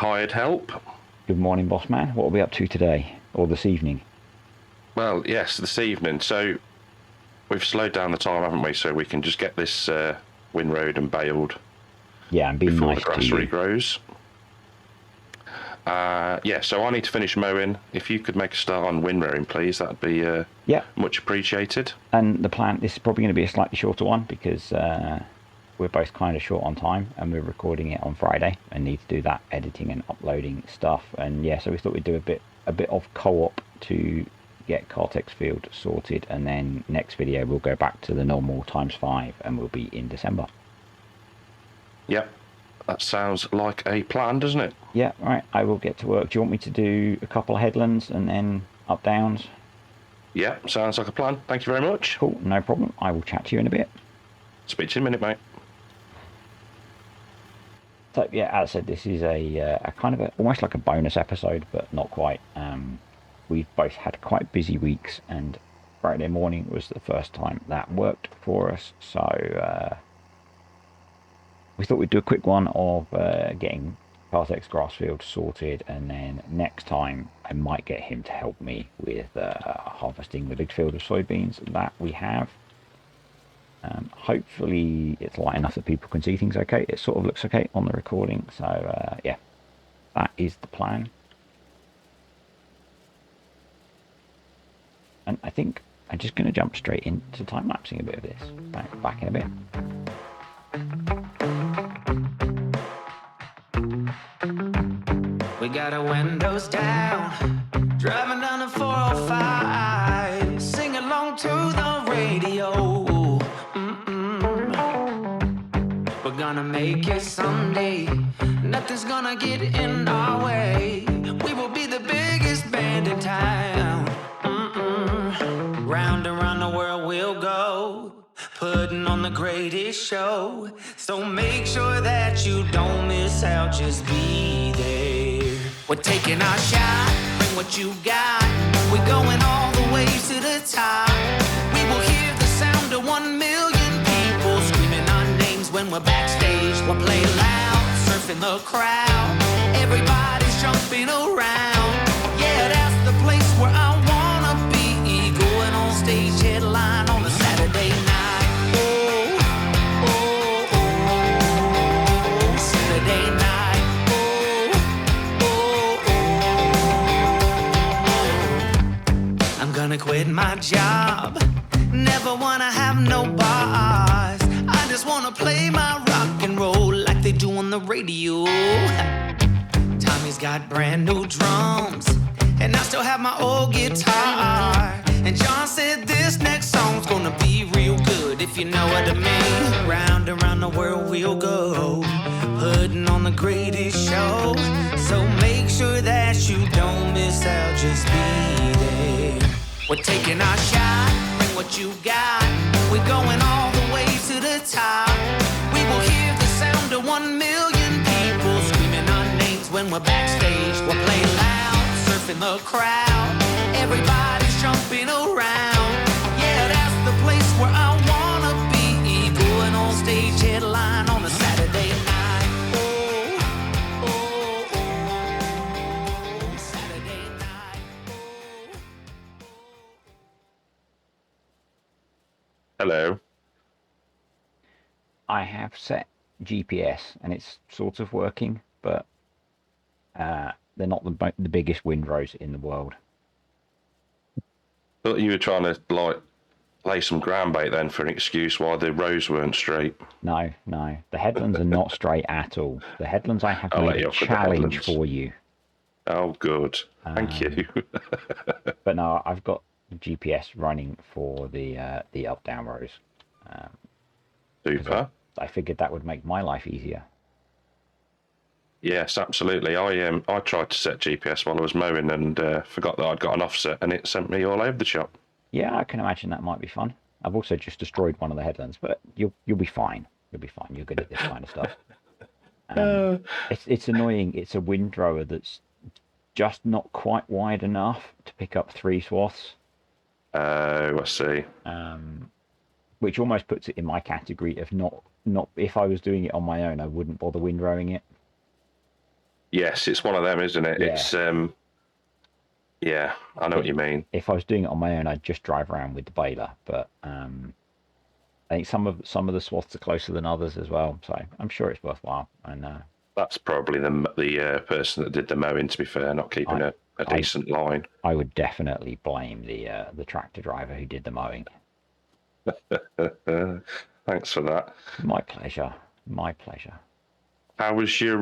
hired help. Good morning, boss man. What are we up to today or this evening? Well, yes, this evening. So we've slowed down the time, haven't we? So we can just get this windrowed and baled. Yeah, and being before nice the grass to you. regrows. Yeah, so I need to finish mowing. If you could make a start on windrowing, please, that'd be much appreciated. And the plan, this is probably going to be a slightly shorter one because we're both kind of short on time and we're recording it on Friday and need to do that editing and uploading stuff. And yeah, so we thought we'd do a bit of co-op to get Cartech's field sorted, and then next video we'll go back to the normal ×5 and we'll be in December. Yep, that sounds like a plan, doesn't it? Yeah, right, I will get to work. Do you want me to do a couple of headlands and then up downs? Yeah, sounds like a plan. Thank you very much. Cool, no problem. I will chat to you in a bit. Speak to you in a minute, mate. So yeah, as I said, this is a kind of almost like a bonus episode, but not quite. We've both had quite busy weeks, and Friday morning was the first time that worked for us. So we thought we'd do a quick one of getting Cartech's grass field sorted, and then next time I might get him to help me with harvesting the big field of soybeans that we have. Hopefully it's light enough that people can see things okay. It sort of looks okay on the recording, so yeah, that is the plan. And I think I'm just going to jump straight into time-lapsing a bit of this. Back in a bit. We got our windows down, driving down the 405, sing along to the radio. We're gonna make it someday, nothing's gonna get in our way. We will be the biggest band in town. Round and round the world we'll go, putting on the greatest show. So make sure that you don't miss out, just be there. We're taking our shot, bring what you got. We're going all the way to the top. We will hear the sound of 1 million people screaming our names when we're backstage. We'll play loud, surfing the crowd. Everybody's jumping around. Yeah, that's the place where I wanna be. Going on stage, headline on a Saturday night. Oh, oh, oh, Saturday night. Oh, oh, oh. I'm gonna quit my job. Never wanna have no boss. I just wanna play my rock and roll like they do on the radio. Tommy's got brand new drums, and I still have my old guitar. And John said this next song's gonna be real good, if you know what I mean. Round and round the world we'll go, putting on the greatest show. So make sure that you don't miss out, just be there. We're taking our shot, bring what you got. We're going all the way to the top. We will hear the sound of 1 million people screaming our names when we're backstage. We'll play loud, surfing the crowd. Everybody's jumping around. Yeah, that's the place where I wanna be. Going on stage, headline on a Saturday night. Oh, oh, oh, Saturday night. Hello. I have set GPS and it's sort of working, but they're not the biggest windrows in the world. Thought you were trying to lay some ground bait then for an excuse why the rows weren't straight. No, the headlands are not straight at all. The headlands I have made a challenge for you. Oh, good. Thank you. But no, I've got GPS running for the up down rows. Super. I figured that would make my life easier. Yes, absolutely. I tried to set GPS while I was mowing and forgot that I'd got an offset, and it sent me all over the shop. Yeah, I can imagine that might be fun. I've also just destroyed one of the headlands, but you'll be fine. You'll be fine. You're good at this kind of stuff. It's annoying. It's a windrower that's just not quite wide enough to pick up 3 swaths. Oh, I see. Which almost puts it in my category of not. If I was doing it on my own, I wouldn't bother windrowing it. Yes, it's one of them, isn't it? Yeah. It's yeah, I know what you mean. If I was doing it on my own, I'd just drive around with the baler. But I think some of the swaths are closer than others as well, so I'm sure it's worthwhile. And That's probably the person that did the mowing. To be fair, not keeping I, a decent line. I would definitely blame the tractor driver who did the mowing. Thanks for that. My pleasure. My pleasure. How was your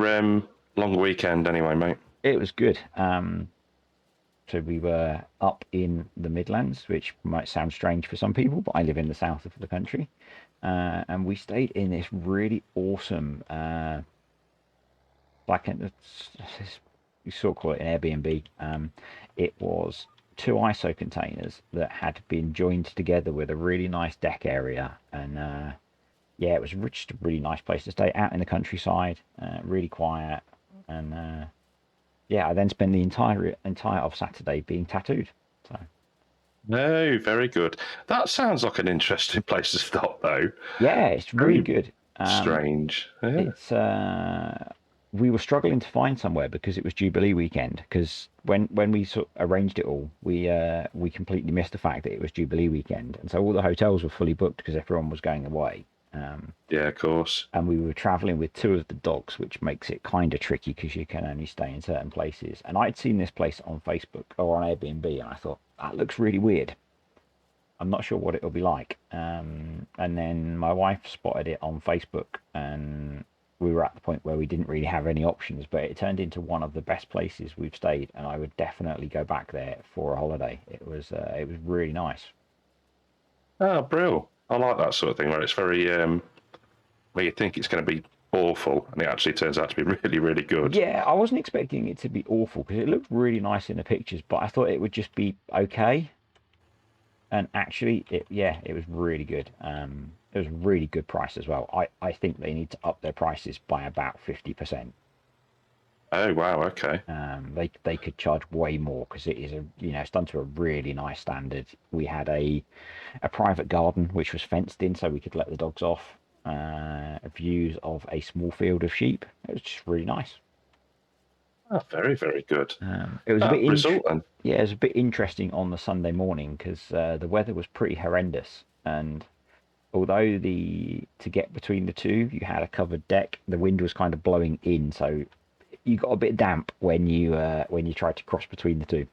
long weekend anyway, mate? It was good. So we were up in the Midlands, which might sound strange for some people, but I live in the south of the country. And we stayed in this really awesome, you sort of call it an Airbnb. It was two ISO containers that had been joined together with a really nice deck area. And yeah, it was just a really nice place to stay out in the countryside, really quiet. And yeah, I then spent the entire of Saturday being tattooed. So No, very good. That sounds like an interesting place to stop, though. yeah, it's really good. Strange. Yeah. It's we were struggling to find somewhere because it was Jubilee weekend. Because when we sort of arranged it all, we completely missed the fact that it was Jubilee weekend, and so all the hotels were fully booked because everyone was going away. Yeah, of course. And we were traveling with two of the dogs, which makes it kind of tricky because you can only stay in certain places. And I'd seen this place on Facebook or on Airbnb, and I thought that looks really weird. I'm not sure what it'll be like. And then my wife spotted it on Facebook, and we were at the point where we didn't really have any options, but it turned into one of the best places we've stayed, and I would definitely go back there for a holiday. It was really nice. Oh, brill. I like that sort of thing where it's very where you think it's going to be awful, and it actually turns out to be really, really good. Yeah, I wasn't expecting it to be awful because it looked really nice in the pictures, but I thought it would just be okay. And actually, it was really good. It was a really good price as well. I think they need to up their prices by about 50%. Oh wow, okay. They could charge way more because it is it's done to a really nice standard. We had a private garden which was fenced in so we could let the dogs off. Views of a small field of sheep. It was just really nice. Oh, very, very good. It was a bit result then. Yeah, it was a bit interesting on the Sunday morning because the weather was pretty horrendous, and although to get between the two you had a covered deck, the wind was kind of blowing in, so you got a bit damp when you tried to cross between the two.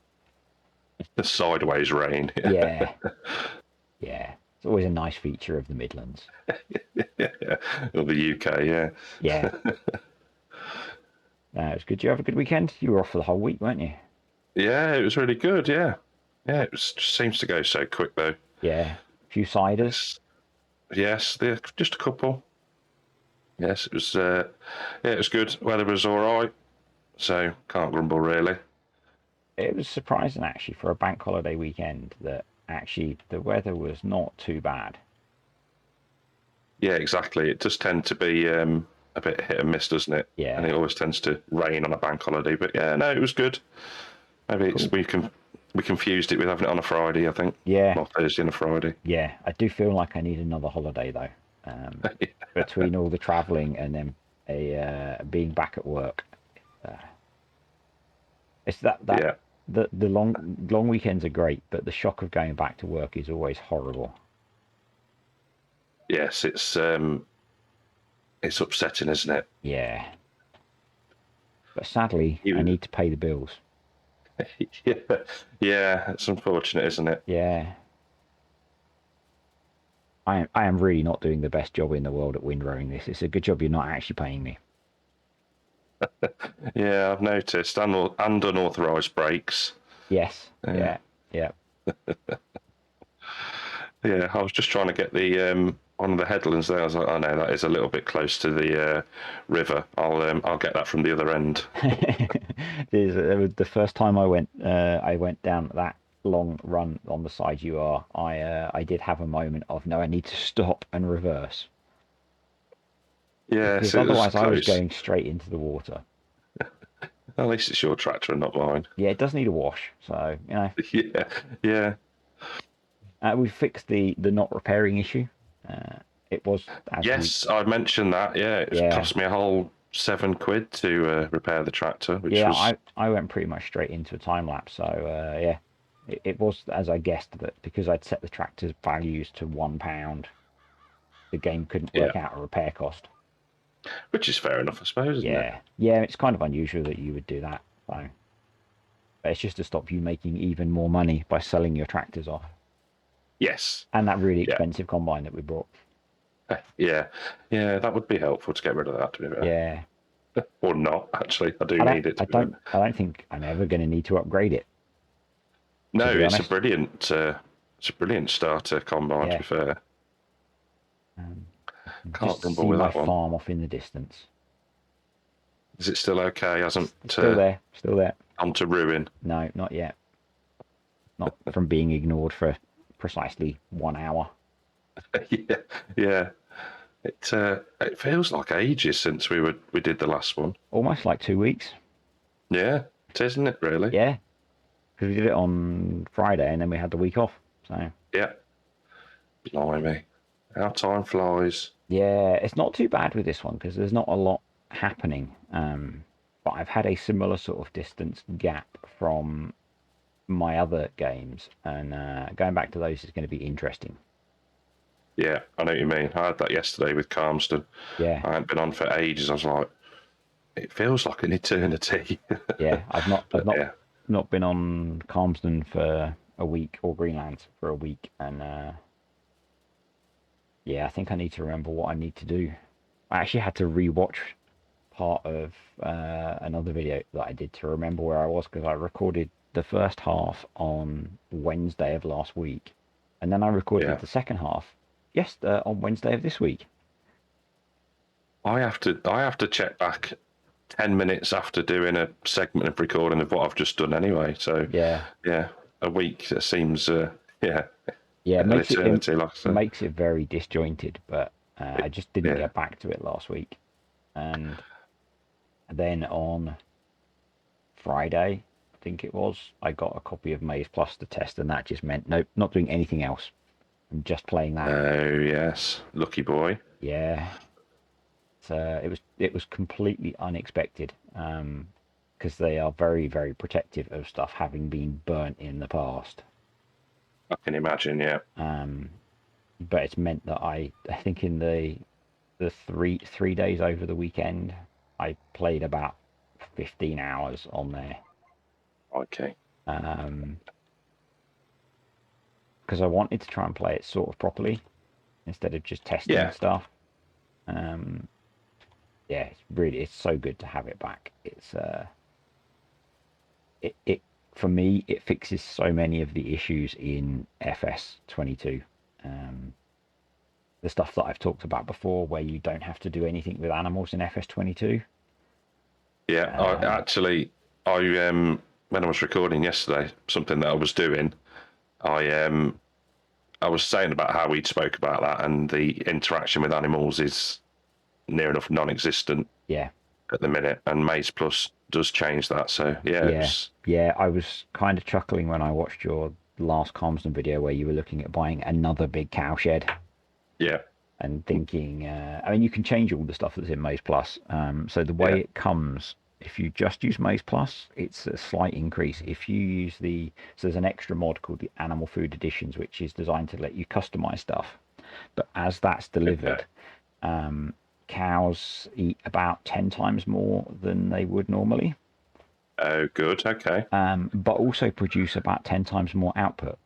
The sideways rain. Yeah, yeah. It's always a nice feature of the Midlands. Yeah. Or the UK, yeah. Yeah. It was good. Did you have a good weekend? You were off for the whole week, weren't you? Yeah, it was really good, yeah. Yeah, just seems to go so quick though. Yeah. A few ciders. Yes, just a couple. Yes, it was it was good. Weather was alright, so can't grumble really. It was surprising actually for a bank holiday weekend that actually the weather was not too bad. Yeah, exactly. It does tend to be a bit hit and miss, doesn't it? Yeah. And it always tends to rain on a bank holiday. But yeah, no, it was good. Maybe it's we confused it with having it on a Friday, I think. Yeah. Not Thursday and a Friday. Yeah, I do feel like I need another holiday though. Between all the travelling and then being back at work. It's that yeah. The long weekends are great, but the shock of going back to work is always horrible. Yes, it's upsetting, isn't it? Yeah. But sadly, I need to pay the bills. Yeah, it's unfortunate, isn't it? Yeah. I am really not doing the best job in the world at windrowing this. It's a good job you're not actually paying me. Yeah, I've noticed. And unauthorised breaks. Yes. Yeah. Yeah. Yeah, I was just trying to get the one of the headlands there. I was like, oh no, that is a little bit close to the river. I'll get that from the other end. The first time I went down that long run on the side you are, I did have a moment of no, I need to stop and reverse. Yeah, because otherwise I was going straight into the water. At least it's your tractor and not mine. Yeah, it does need a wash, so Yeah. We fixed the not repairing issue. It was I mentioned that. Yeah, it cost me a whole £7 to repair the tractor, which Yeah, was I went pretty much straight into a time lapse. So yeah, it was as I guessed that because I'd set the tractor's values to £1, the game couldn't yeah, work out a repair cost. which is fair enough, I suppose, isn't it? Yeah, yeah, it's kind of unusual that you would do that. So, but it's just to stop you making even more money by selling your tractors off. Yes. And that really Yeah. expensive combine that we brought. Yeah, yeah, that would be helpful to get rid of that. To be fair. Yeah, Or not actually. I do I need it. I don't think I'm ever going to need to upgrade it. No, be it's honest. a brilliant starter combine. Yeah. To be fair, can't Just rumble see with my that one. farm off in the distance. Is it still okay? Hasn't Still there, still there. gone to ruin? No, not yet. Not from being ignored for precisely 1 hour. Yeah, yeah. It feels like ages since we did the last one. Almost like 2 weeks. Yeah, it is, isn't it? Really? Yeah, because we did it on Friday and then we had the week off. So Yeah. Blimey, how time flies. yeah, it's not too bad with this one because there's not a lot happening. But I've had a similar sort of distance gap from my other games, and going back to those is going to be interesting. Yeah, I know what you mean. I had that yesterday with Calmston. Yeah, I hadn't been on for ages. I was like, it feels like an eternity. yeah. I've Yeah. not been on Calmsden for a week or Greenland for a week, and yeah, I think I need to remember what I need to do. I actually had to rewatch part of another video that I did to remember where I was because I recorded the first half on Wednesday of last week, and then I recorded Yeah. the second half on Wednesday of this week. I have to check back 10 minutes after doing a segment of recording of what I've just done anyway. So Yeah, yeah, a week seems yeah, an eternity. Like I said. makes it very disjointed, but I just didn't Yeah. get back to it last week. And then on Friday, I think it was, I got a copy of Maze Plus to test, and that just meant nope, not doing anything else. I'm just playing that. Oh yes, lucky boy. Yeah. So it was completely unexpected because they are very, very protective of stuff having been burnt in the past. I can imagine. Yeah. But it's meant that I think in the three days over the weekend, I played about 15 hours on there. Okay. Because I wanted to try and play it sort of properly instead of just testing Yeah. stuff. Yeah, it's so good to have it back. It's it for me it fixes so many of the issues in FS22. The stuff that I've talked about before, where you don't have to do anything with animals in FS22. Yeah. I when I was recording yesterday, something that I was doing, I was saying about how we'd spoke about that, and the interaction with animals is near enough non-existent Yeah. at the minute, and Maze Plus does change that. So yeah, Yeah, yeah. I was kind of chuckling when I watched your last Comston video where you were looking at buying another big cow shed yeah, and thinking, I mean, you can change all the stuff that's in Maze Plus. So the way Yeah. it comes, if you just use Maze Plus, it's a slight increase. If you use so there's an extra mod called the Animal Food Editions, which is designed to let you customize stuff. But as that's delivered, cows eat about 10 times more than they would normally. Oh, good. Okay. But also produce about 10 times more output.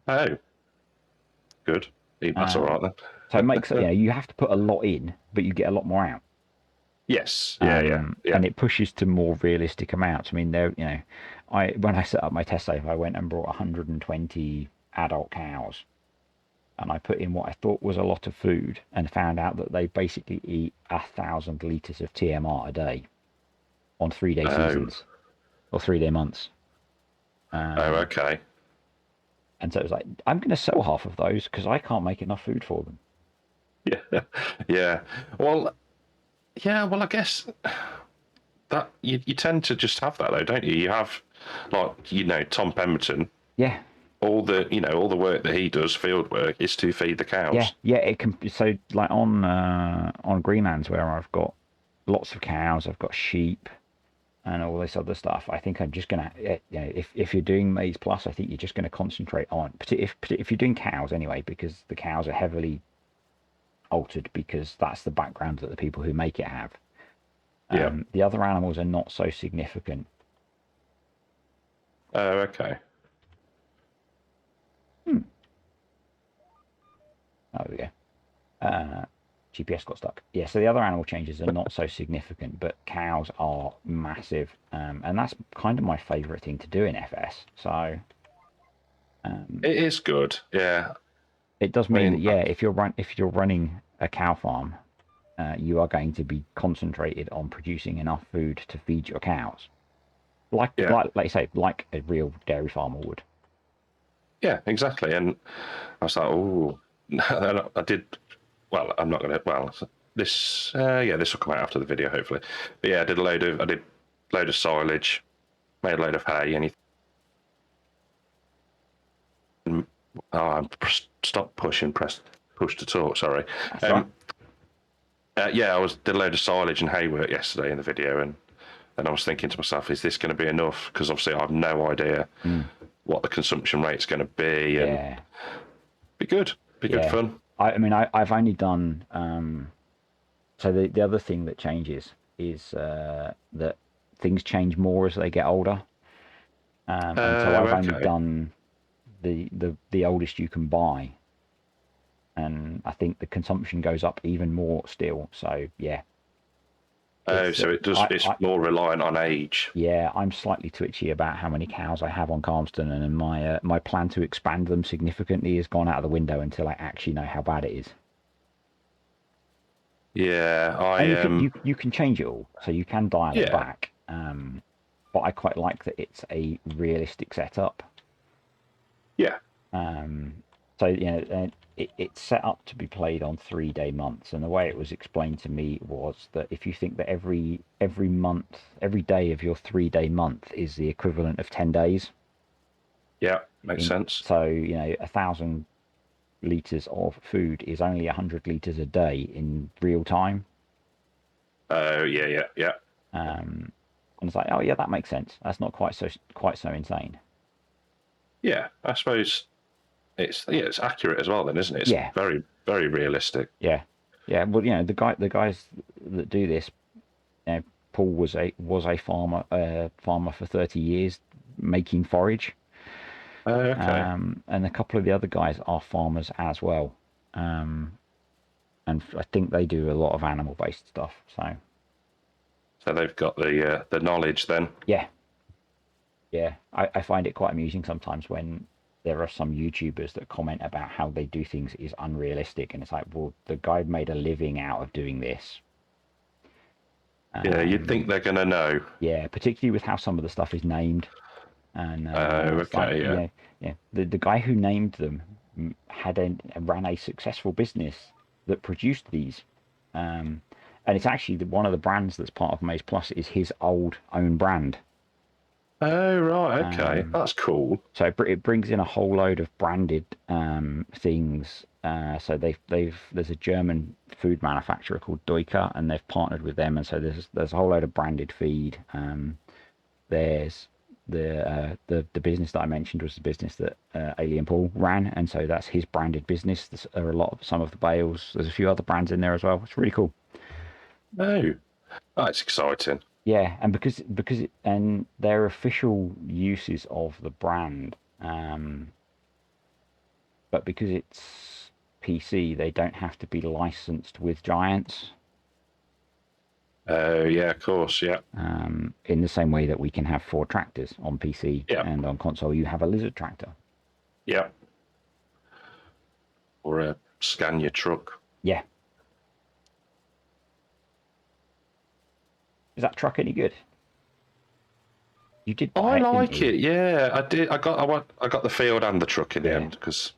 Oh, good. That's all right then. So it makes you have to put a lot in, but you get a lot more out. Yes. Yeah. And it pushes to more realistic amounts. I mean, when I set up my test save, I went and brought 120 adult cows, and I put in what I thought was a lot of food, and found out that they basically eat 1,000 liters of TMR a day on 3-day seasons or 3-day months. Okay. And so it was like, I'm going to sell half of those because I can't make enough food for them. Yeah. Yeah. Well, yeah. Well, I guess that you tend to just have that though, don't you? You have Tom Pemberton. Yeah. All the work that he does, field work, is to feed the cows. Yeah. It can. So like on Greenlands, where I've got lots of cows. I've got sheep and all this other stuff. I think I'm just gonna, if you're doing Maize Plus, I think you're just gonna concentrate on, if you're doing cows anyway, because the cows are heavily altered because that's the background that the people who make it have. Yeah. The other animals are not so significant. Oh, okay. Oh, there we go. GPS got stuck. Yeah, so the other animal changes are not so significant, but cows are massive, and that's kind of my favourite thing to do in FS. So It is good. Yeah. it does I mean mean, that if you're running a cow farm, you are going to be concentrated on producing enough food to feed your cows, like you say, like a real dairy farmer would. yeah, exactly. And I was like, oh, I did. Well, I'm not gonna. Well, this. Yeah, this will come out after the video, hopefully. But yeah, I did load of silage, made a load of hay, anything. Oh, stop pushing. Push to talk. Sorry. That's right. Yeah, did a load of silage and hay work yesterday in the video, and I was thinking to myself, is this going to be enough? Because obviously I have no idea what the consumption rate's going to be, and Yeah. be good fun. I mean, I've only done. So the other thing that changes is that things change more as they get older. And so I've only Okay. done the oldest you can buy, and I think the consumption goes up even more still. So yeah. Oh, so it does. It's more reliant on age. Yeah, I'm slightly twitchy about how many cows I have on Calmston, and my plan to expand them significantly has gone out of the window until I actually know how bad it is. Yeah, And you can change it all, so you can dial it Yeah. back. But I quite like that it's a realistic setup. Yeah. So it's set up to be played on 3-day months, and the way it was explained to me was that if you think that every month, every day of your 3-day month is the equivalent of 10 days. Yeah, makes sense. So 1,000 liters of food is only 100 liters a day in real time. Oh, yeah. And it's like, oh yeah, that makes sense. That's not quite so insane. Yeah, I suppose it's accurate as well, then, isn't it? It's Yeah. very, very realistic. Yeah. Well, the guys that do this, Paul was a farmer for 30 years making forage. Okay. And a couple of the other guys are farmers as well. And I think they do a lot of animal-based stuff. So they've got the knowledge then. Yeah. I find it quite amusing sometimes when there are some YouTubers that comment about how they do things is unrealistic, and it's like, well, the guy made a living out of doing this. Yeah, you'd think they're going to know. Yeah, particularly with how some of the stuff is named. And okay, yeah. The guy who named them ran a successful business that produced these, and it's actually one of the brands that's part of Maize Plus is his own brand. Oh, right, okay. That's cool. So it brings in a whole load of branded things. So there's a German food manufacturer called Deuter, and they've partnered with them, and so there's a whole load of branded feed. There's the business that I mentioned was the business that Alien Paul ran, and so that's his branded business. There are some of the bales. There's a few other brands in there as well. It's really cool. Oh, that's exciting. Yeah, and because and their official uses of the brand, but because it's PC, they don't have to be licensed with Giants. Oh, yeah, of course, yeah. In the same way that we can have Ford tractors on PC, Yeah. and on console you have a Lizard tractor. Yeah. Or a Scania truck. Yeah. Is that truck any good? You did buy I it, like didn't you? it. Yeah, I did. I got the field and the truck in the end because,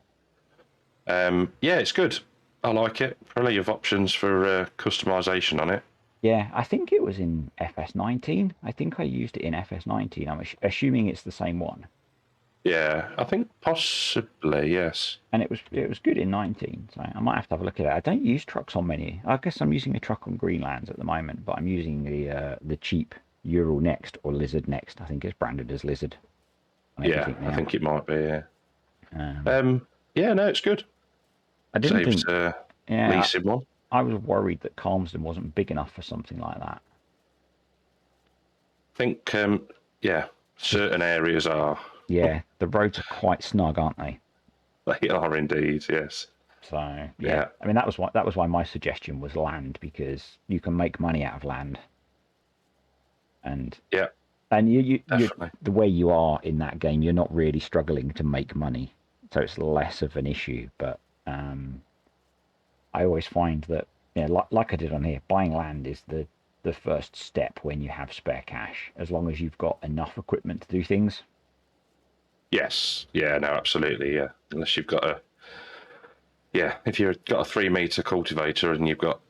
yeah, it's good. I like it. Plenty of options for customization on it. Yeah, I think it was in FS19. I think I used it in FS19. I'm assuming it's the same one. Yeah, I think possibly, yes. And it was good in 19. So I might have to have a look at it. I don't use trucks on many. I guess I'm using a truck on Greenlands at the moment, but I'm using the cheap Ural Next or Lizard Next. I think it's branded as Lizard on Yeah, everything I now. think it might be, yeah. Um, Yeah, no, it's good. I didn't Saves think. Yeah, leasing one. I was worried that Calmsden wasn't big enough for something like that. I think, yeah, certain areas are. Yeah, the roads are quite snug, aren't they? They are indeed, yes. So yeah, Yeah, I mean that was why my suggestion was land, because you can make money out of land, and yeah, you definitely. the way you are in that game, you're not really struggling to make money, so it's less of an issue. But I always find that, like I did on here, buying land is the first step when you have spare cash, as long as you've got enough equipment to do things. Yes, yeah, no, absolutely, yeah. Unless you've got if you've got a 3 meter cultivator and you've got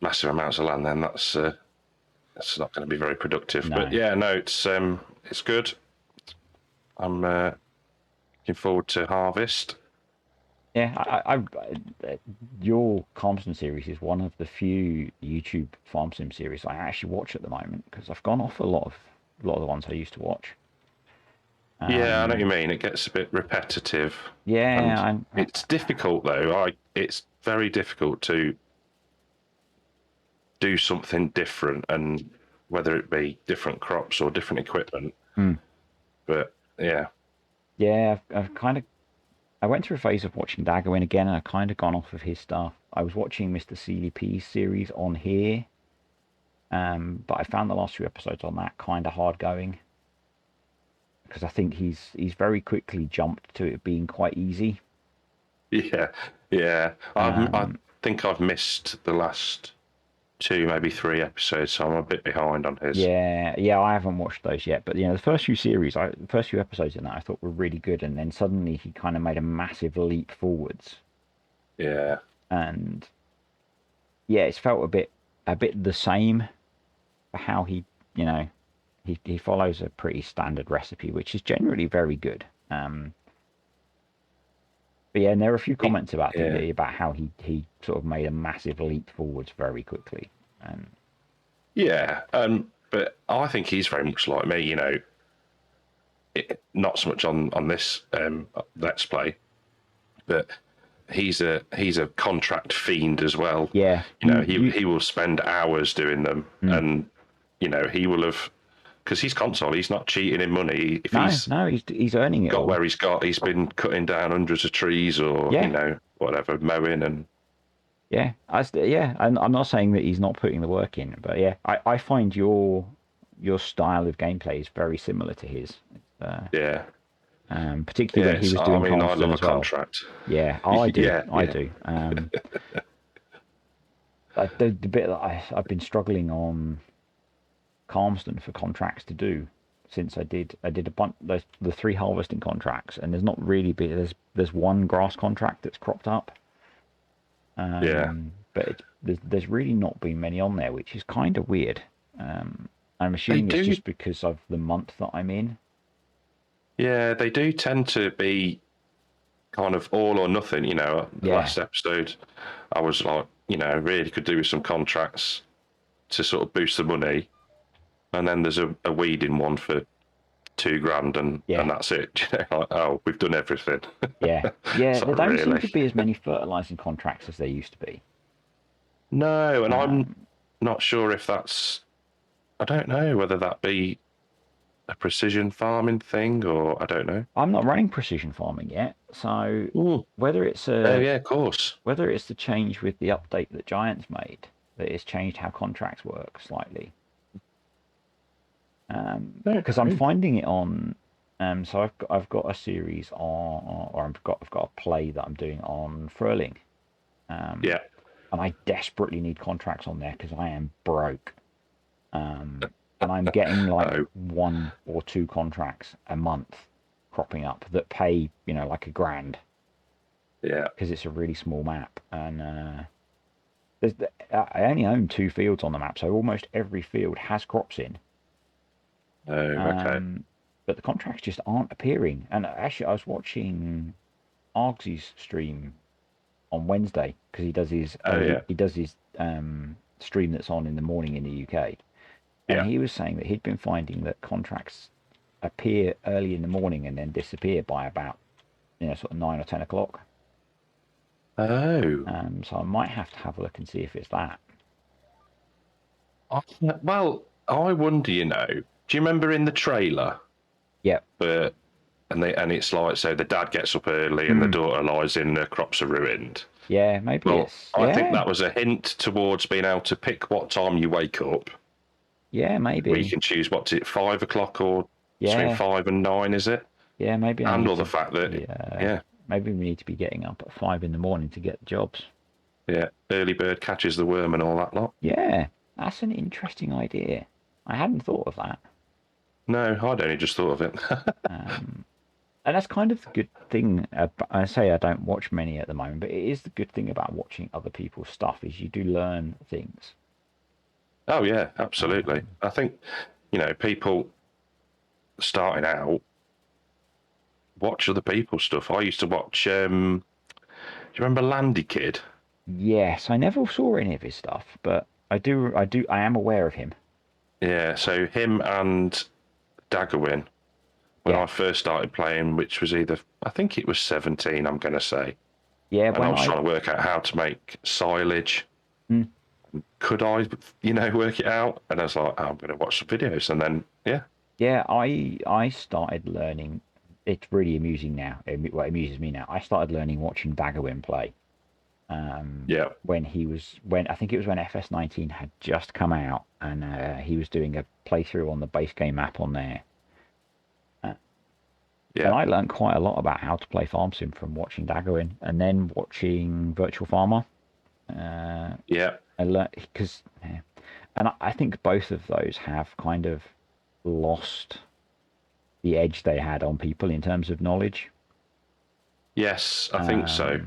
massive amounts of land, then that's not going to be very productive. But No. yeah, no, it's good. I'm looking forward to harvest. Yeah, your Calmsden series is one of the few YouTube farm sim series I actually watch at the moment, because I've gone off a lot of the ones I used to watch. Yeah, I know what you mean. It gets a bit repetitive, Yeah, and it's difficult though. It's very difficult to do something different, and whether it be different crops or different equipment. But yeah, I've kind of I went through a phase of watching Daggerwin again, and I've kind of gone off of his stuff. I was watching Mr. CDP's series on here, but I found the last few episodes on that kind of hard going, because I think he's very quickly jumped to it being quite easy. yeah, yeah. I think I've missed the last 2, maybe 3 episodes, so I'm a bit behind on his. Yeah, I haven't watched those yet, but the first few episodes in that I thought were really good, and then suddenly he kind of made a massive leap forwards, Yeah, and yeah, it's felt a bit the same for how he follows a pretty standard recipe, which is generally very good. But yeah, and there are a few comments about how he sort of made a massive leap forwards very quickly, and yeah. But I think he's very much like me. Not so much on this let's play, but he's a contract fiend as well. yeah, He will spend hours doing them, and he will have, because he's console. He's not cheating in money. If he's earning it got all. where he's been cutting down hundreds of trees or whatever, mowing and. Yeah, and I'm not saying that he's not putting the work in, but yeah, I find your style of gameplay is very similar to his. Yeah. Particularly when he was doing I Calmsden love a as well. contract. Yeah, I do. Yeah, I yeah. do. The bit that I've been struggling on Calmsden for contracts to do, since I did a bunch the 3 harvesting contracts, and there's not really been there's one grass contract that's cropped up. But there's really not been many on there, which is kind of weird. I'm assuming it's just because of the month that I'm in. Yeah, they do tend to be kind of all or nothing. The last episode, I was like, really could do with some contracts to sort of boost the money, and then there's a weeding one for $2,000, and that's it. Like, oh, we've done everything. Yeah. There don't seem to be as many fertilizing contracts as there used to be. No, and I'm not sure if that's. I don't know whether that be a precision farming thing, or I don't know. I'm not running precision farming yet, so whether it's of course, whether it's the change with the update that Giants made that it's changed how contracts work slightly. Because I'm finding it on. So I've got a series on, or I've got a play that I'm doing on Furling. Yeah. And I desperately need contracts on there because I am broke. And I'm getting like 1 or 2 contracts a month cropping up that pay, like $1,000. Yeah. Because it's a really small map, and I only own 2 fields on the map, so almost every field has crops in. Oh, okay. but the contracts just aren't appearing. And actually, I was watching Argsy's stream on Wednesday because he does his stream that's on in the morning in the UK, and Yeah. he was saying that he'd been finding that contracts appear early in the morning and then disappear by about sort of 9 or 10 o'clock. Oh. So I might have to have a look and see if it's that. Well, I wonder, do you remember in the trailer? Yep. And it's like, so the dad gets up early and the daughter lies in, her crops are ruined. Yeah, maybe it's. I think that was a hint towards being able to pick what time you wake up. Yeah, maybe. Where you can choose 5 o'clock or between 5 and 9, is it? Yeah, maybe. Handle the fact that maybe we need to be getting up at 5 in the morning to get jobs. Yeah, early bird catches the worm and all that lot. Yeah, that's an interesting idea. I hadn't thought of that. No, I'd only just thought of it. And that's kind of the good thing. I say I don't watch many at the moment, but it is the good thing about watching other people's stuff is you do learn things. Oh yeah, absolutely. I think people starting out watch other people's stuff. I used to watch. Do you remember Landy Kid? Yes, I never saw any of his stuff, but I am aware of him. Yeah, so him and Daggerwin. When I first started playing, which was I think it was 17, I'm going to say. Yeah, and I was trying to work out how to make silage. Could I, work it out? And I was like, I'm going to watch some videos. And then, yeah. Yeah, I started learning. It's really amusing now. What amuses me now, I started learning watching Daggerwin play. When I think it was when FS19 had just come out, and he was doing a playthrough on the base game app on there. And I learned quite a lot about how to play Farm Sim from watching Daggerwin and then watching Virtual Farmer. I learned and I think both of those have kind of lost the edge they had on people in terms of knowledge. Yes, I think so.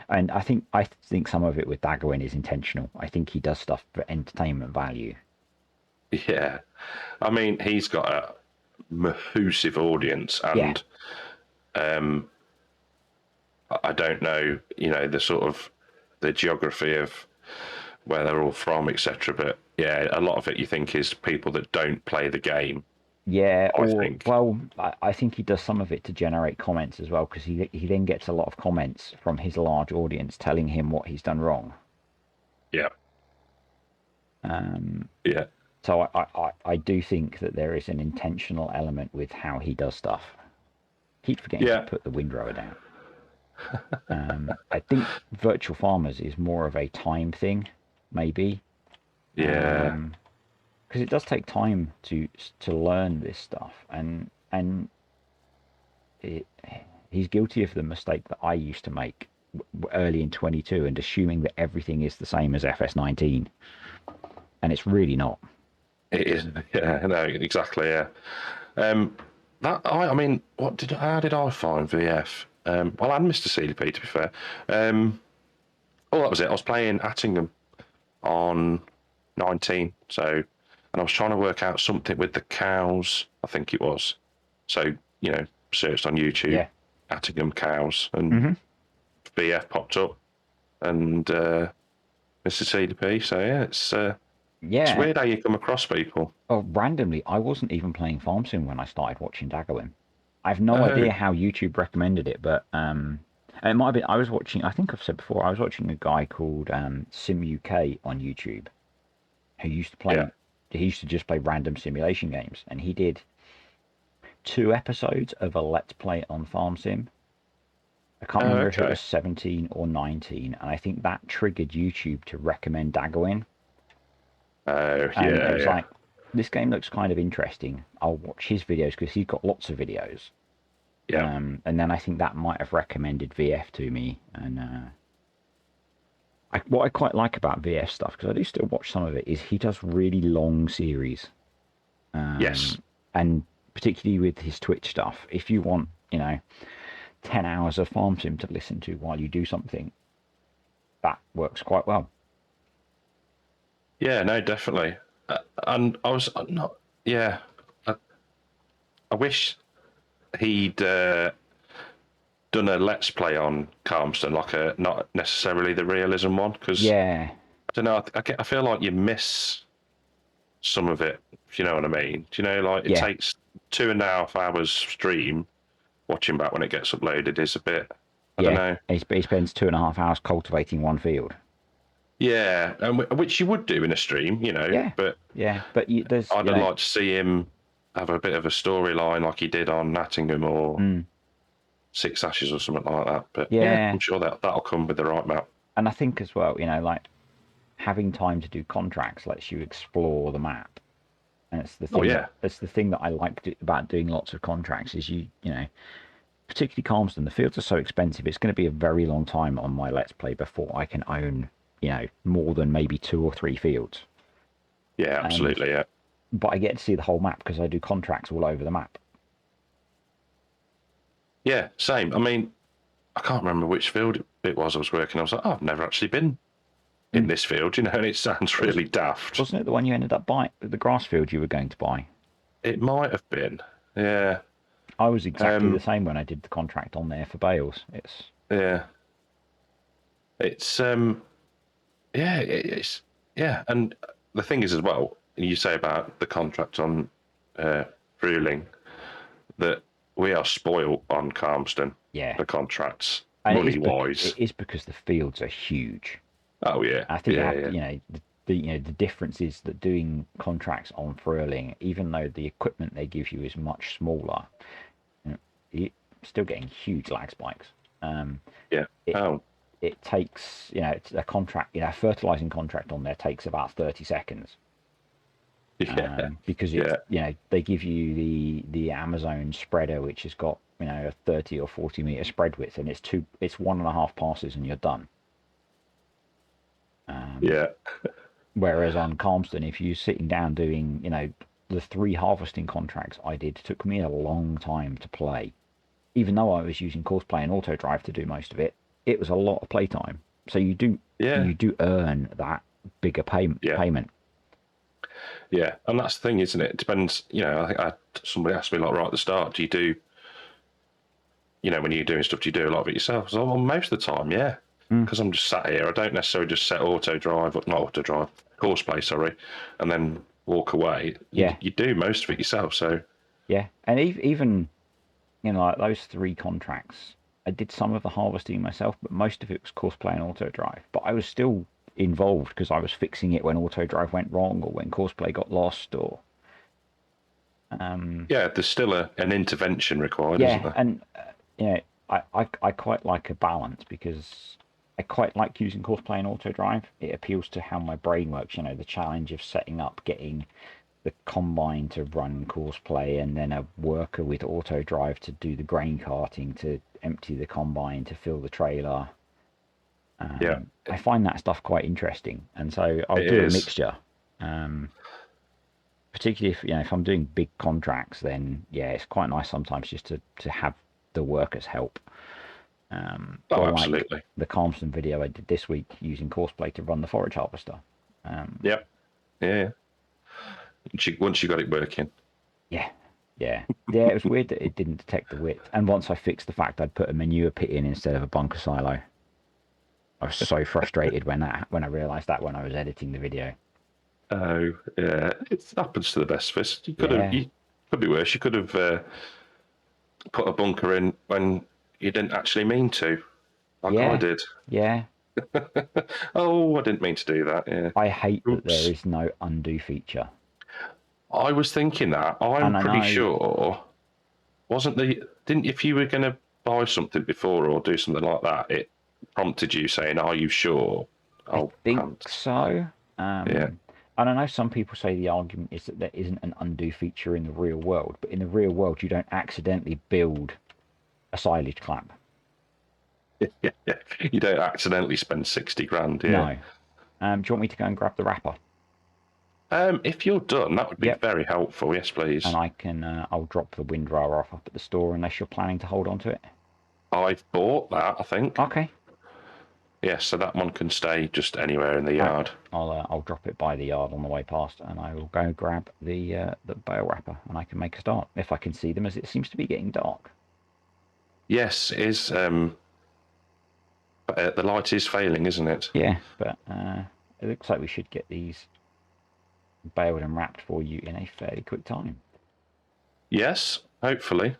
And I think some of it with Daggerwin is intentional. I think he does stuff for entertainment value. Yeah, I mean he's got a massive audience, and I don't know, the sort of the geography of where they're all from, etc. But yeah, a lot of it you think is people that don't play the game. Yeah, I think he does some of it to generate comments as well, because he then gets a lot of comments from his large audience telling him what he's done wrong. Yeah. So I do think that there is an intentional element with how he does stuff. Keep forgetting to put the windrower down. I think Virtual Farmers is more of a time thing, maybe. Yeah. Because it does take time to learn this stuff, and he's guilty of the mistake that I used to make early in 22 and assuming that everything is the same as FS19, and it's really not. It is. Yeah. No. Exactly. Yeah. I mean, how did I find VF? Well, and Mr. CDP, to be fair. That was it. I was playing Attingham on 19, and I was trying to work out something with the cows, I think it was. So, searched on YouTube, Attingham cows, and VF popped up, and Mr. CDP. So, it's weird how you come across people. Oh, randomly, I wasn't even playing Farm Sim when I started watching Daggerwin. I have no idea how YouTube recommended it, but it might have been, I think I've said before, I was watching a guy called Sim UK on YouTube who used to play, he used to just play random simulation games, and he did 2 episodes of a Let's Play on Farm Sim. I can't remember if it was 17 or 19, and I think that triggered YouTube to recommend Daggerwin. It was like, this game looks kind of interesting. I'll watch his videos because he's got lots of videos. Yeah. And then I think that might have recommended VF to me. And what I quite like about VF stuff, because I do still watch some of it, is he does really long series. Yes. And particularly with his Twitch stuff, if you want, 10 hours of Farm Sim to listen to while you do something, that works quite well. Yeah, no, definitely. And I was not. Yeah, I wish he'd done a let's play on Calmston, like a not necessarily the realism one, because Yeah, I don't know. I feel like you miss some of it. If you know what I mean? Do you know, like it yeah, takes 2.5 hours stream watching back when it gets uploaded is a bit. I don't yeah. know. He spends 2.5 hours cultivating one field. Yeah, and which you would do in a stream, you know, Yeah, but yeah. But there's, I'd like to see him have a bit of a storyline like he did on Nattingham or Six Ashes or something like that. But yeah, yeah. I'm sure that'll come with the right map. And I think as well, like having time to do contracts lets you explore the map. And it's the Oh thing yeah, that's the thing that I like about doing lots of contracts is particularly Calmston, the fields are so expensive. It's going to be a very long time on my Let's Play before I can own, more than maybe 2 or 3 fields. yeah, absolutely, yeah. But I get to see the whole map because I do contracts all over the map. Yeah, same. I mean, I can't remember which field it was I was working. I was like, oh, I've never actually been in this field, and it sounds really daft. Wasn't it the one you ended up buying, the grass field you were going to buy? It might have been, yeah. I was exactly the same when I did the contract on there for bales. Yeah. It's yeah, and the thing is as well, you say about the contract on Ruling that we are spoiled on Calmston. Yeah. The contracts, And money wise. It is because the fields are huge. Oh yeah. I think yeah. the difference is that doing contracts on Furling, even though the equipment they give you is much smaller, you're still getting huge lag spikes. Yeah. It takes, it's a contract, a fertilizing contract on there takes about 30 seconds. Yeah. Because they give you the Amazon spreader, which has got a 30 or 40 meter spread width, and it's 1.5 passes and you're done. Yeah. Whereas on Calmston, if you're sitting down doing, the 3 harvesting contracts I did, took me a long time to play. Even though I was using course play and auto drive to do most of it, it was a lot of playtime. So you do earn that bigger payment. Yeah, and that's the thing, isn't it? It depends. I think somebody asked me like right at the start, do you do, when you're doing stuff, do you do a lot of it yourself? So, well, most of the time, yeah, because I'm just sat here. I don't necessarily just set course play, sorry, and then walk away. You do most of it yourself. So yeah, and even like those 3 contracts, I did some of the harvesting myself, but most of it was course play and auto drive. But I was still involved because I was fixing it when auto drive went wrong or when course play got lost or yeah, there's still an intervention required, isn't there? And I quite like a balance because I quite like using course play and auto drive. It appeals to how my brain works, the challenge of setting up, getting the combine to run course play, and then a worker with auto drive to do the grain carting, to empty the combine, to fill the trailer. I find that stuff quite interesting, and so I'll do a mixture. Particularly if I'm doing big contracts, then it's quite nice sometimes just to have the workers help. Absolutely. Like the Calmston video I did this week using course play to run the forage harvester. Yep. Yeah. Once you got it working. Yeah. It was weird that it didn't detect the width. And once I fixed the fact I'd put a manure pit in instead of a bunker silo, I was so frustrated when I realised that when I was editing the video. Oh yeah, it happens to the best of us. You could be worse. You could have put a bunker in when you didn't actually mean to, like I did. Yeah. Oh, I didn't mean to do that. Yeah. I hate that there is no undo feature. I was thinking that. I'm pretty sure. Didn't if you were going to buy something before or do something like that, it prompted you saying, "Are you sure?" I think so. Yeah. And I know some people say the argument is that there isn't an undo feature in the real world, but in the real world, you don't accidentally build a silage clamp. Yeah. You don't accidentally spend 60 grand. Yeah. No. Do you want me to go and grab the wrapper? If you're done, that would be very helpful. Yes, please. And I can, I'll drop the windrower off up at the store unless you're planning to hold on to it. I've bought that, I think. Okay. Yes, so that one can stay just anywhere in the yard. I'll drop it by the yard on the way past, and I will go grab the bale wrapper, and I can make a start if I can see them, as it seems to be getting dark. Yes, it is. But the light is failing, isn't it? Yeah, but it looks like we should get these baled and wrapped for you in a fairly quick time. Yes, hopefully.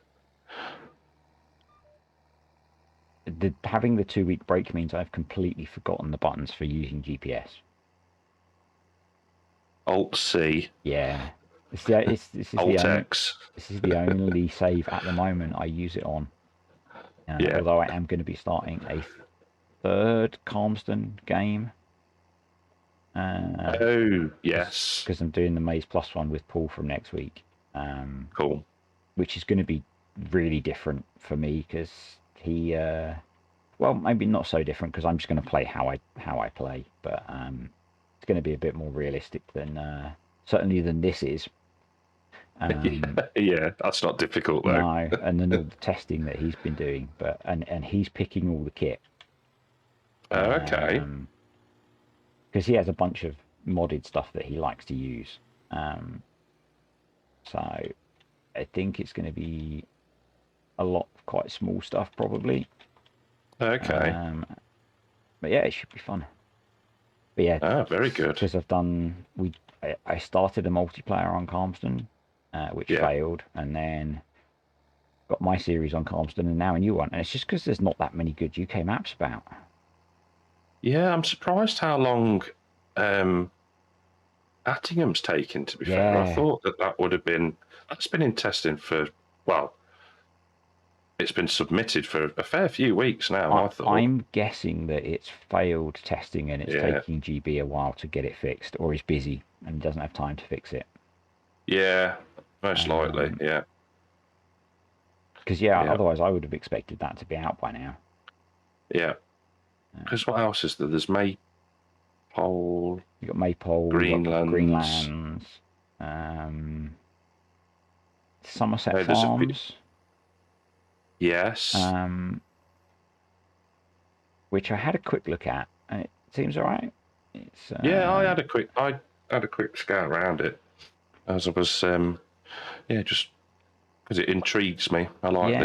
Having the 2-week break means I've completely forgotten the buttons for using GPS. Alt C, Yeah, this Alt X. is the only save at the moment I use it on. Yeah. Although I am going to be starting a third Calmston game. Oh, yes. Because I'm doing the Maze Plus one with Paul from next week. Cool. Which is going to be really different for me because he, well, maybe not so different because I'm just going to play how I play, but it's going to be a bit more realistic than certainly than this is. Yeah, that's not difficult though. No, and then all the testing that he's been doing, but and he's picking all the kit. Okay. Because he has a bunch of modded stuff that he likes to use. So I think it's going to be a lot of quite small stuff probably. Okay. But yeah, it should be fun. But yeah, very good. Because I started a multiplayer on Calmston, which failed, and then got my series on Calmston, and now a new one. And it's just because there's not that many good UK maps about. Yeah, I'm surprised how long Attingham's taken, to be fair. I thought that would have been... That's been in testing for, well, it's been submitted for a fair few weeks now, I thought. I'm guessing that it's failed testing and it's taking GB a while to get it fixed, or he's busy and doesn't have time to fix it. Yeah, most likely, yeah. Because, otherwise I would have expected that to be out by now. Yeah. Because what else is there? There's Maypole. You've got Maypole, Greenlands, Somerset Farms. Yes. Which I had a quick look at, and it seems alright. It's I had a quick scout around it, as I was just because it intrigues me. I like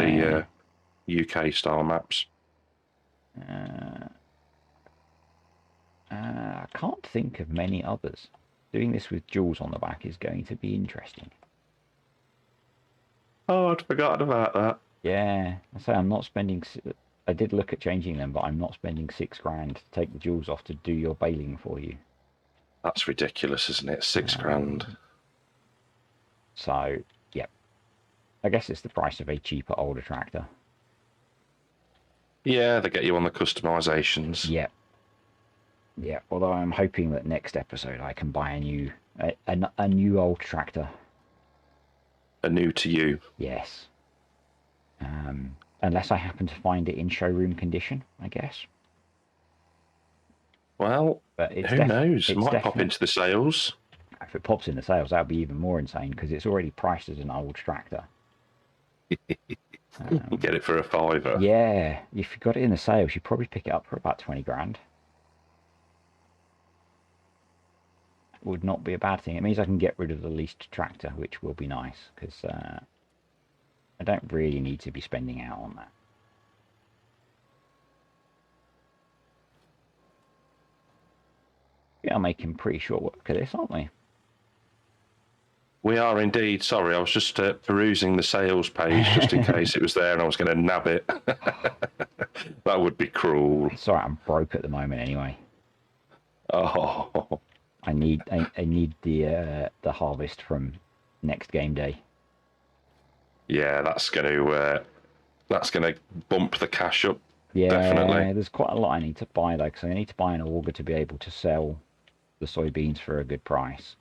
the UK style maps. I can't think of many others. Doing this with jewels on the back is going to be interesting. Oh, I'd forgotten about that. Yeah, I say I'm not spending. I did look at changing them, but I'm not spending $6,000 to take the jewels off to do your baling for you. That's ridiculous, isn't it? $6,000. So, yeah, I guess it's the price of a cheaper older tractor. Yeah, they get you on the customizations. Yeah. Yeah, although I'm hoping that next episode I can buy a new old tractor. A new to you. Yes. Unless I happen to find it in showroom condition, I guess. Well, but who knows? It might pop into the sales. If it pops in the sales, that would be even more insane because it's already priced as an old tractor. Get it for a £5. Yeah, if you got it in the sales, you'd probably pick it up for about $20,000. Would not be a bad thing. It means I can get rid of the leased tractor, which will be nice because I don't really need to be spending out on that. We are making pretty short work of this, aren't we? We are indeed. Sorry, I was just perusing the sales page just in case it was there and I was going to nab it. That would be cruel. Sorry, I'm broke at the moment anyway. Oh. I need the harvest from next game day. Yeah, that's going to bump the cash up. Yeah, definitely. There's quite a lot I need to buy though, because I need to buy an auger to be able to sell the soybeans for a good price.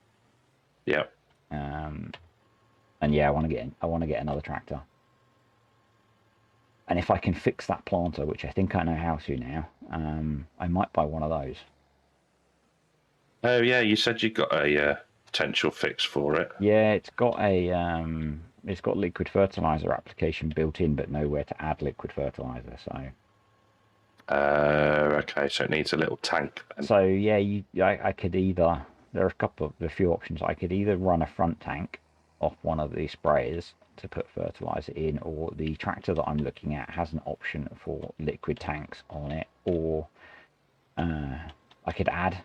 Yeah. And yeah, I want to get another tractor. And if I can fix that planter, which I think I know how to now, I might buy one of those. Oh yeah, you said you got a potential fix for it. Yeah, it's got liquid fertilizer application built in, but nowhere to add liquid fertilizer. So. Okay, so it needs a little tank then. So yeah, I could either a few options. I could either run a front tank off one of these sprayers to put fertilizer in, or the tractor that I'm looking at has an option for liquid tanks on it, or I could add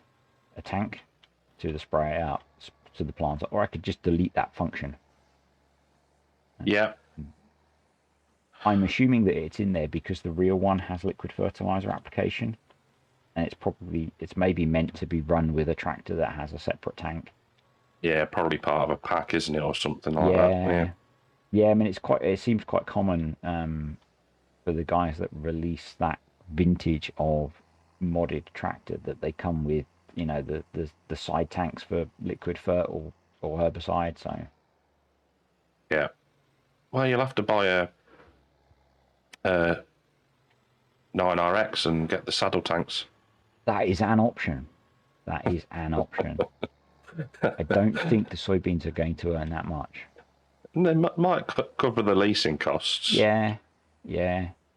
a tank to the spray out to the planter, or I could just delete that function. Yeah. I'm assuming that it's in there because the real one has liquid fertilizer application, and it's maybe meant to be run with a tractor that has a separate tank. Yeah, probably part of a pack, isn't it, or something like that? Yeah. Yeah. I mean, it seems quite common for the guys that release that vintage of modded tractor that they come with, the side tanks for liquid fert or herbicide. So Yeah. Well, you'll have to buy a 9RX and get the saddle tanks. that is an option. That is an option. I don't think the soybeans are going to earn that much. And they might cover the leasing costs. Yeah.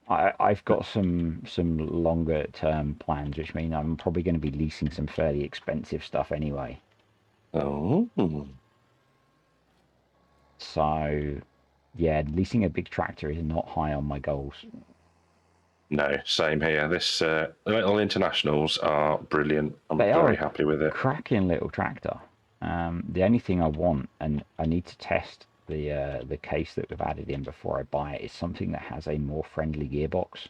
I've got some longer term plans, which mean I'm probably going to be leasing some fairly expensive stuff anyway. Oh. So, yeah, leasing a big tractor is not high on my goals. No, same here. This little internationals are brilliant. I'm very happy with it. Cracking little tractor. The only thing I want, and I need to test the case that we've added in before I buy it, is something that has a more friendly gearbox.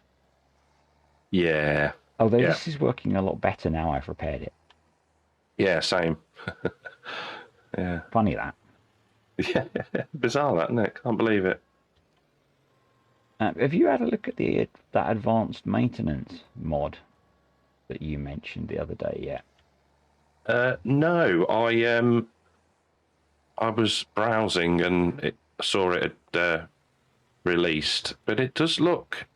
Yeah. Although this is working a lot better now I've repaired it. Yeah, same. Yeah. Funny that. Yeah, bizarre that, isn't it? Can't believe it. Have you had a look at that advanced maintenance mod that you mentioned the other day yet? No, I was browsing and saw it had released, but it does look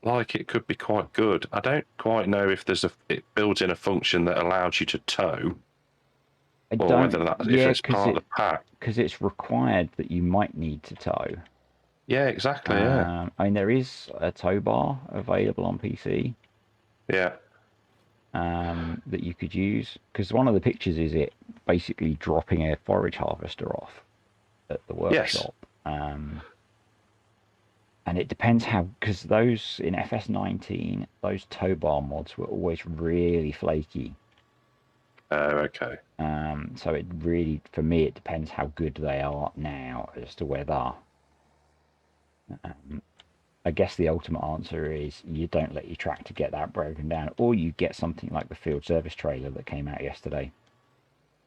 like it could be quite good. I don't quite know if it builds in a function that allows you to tow, if it's part of the pack. Because it's required that you might need to tow. Yeah, exactly. Yeah. I mean, there is a tow bar available on PC. Yeah. That you could use, because one of the pictures is it basically dropping a forage harvester off at the workshop. Yes. And it depends because those in FS19, those tow bar mods were always really flaky. Oh, okay. So it really, for me, it depends how good they are now as to whether. I guess the ultimate answer is you don't let your tractor get that broken down, or you get something like the field service trailer that came out yesterday.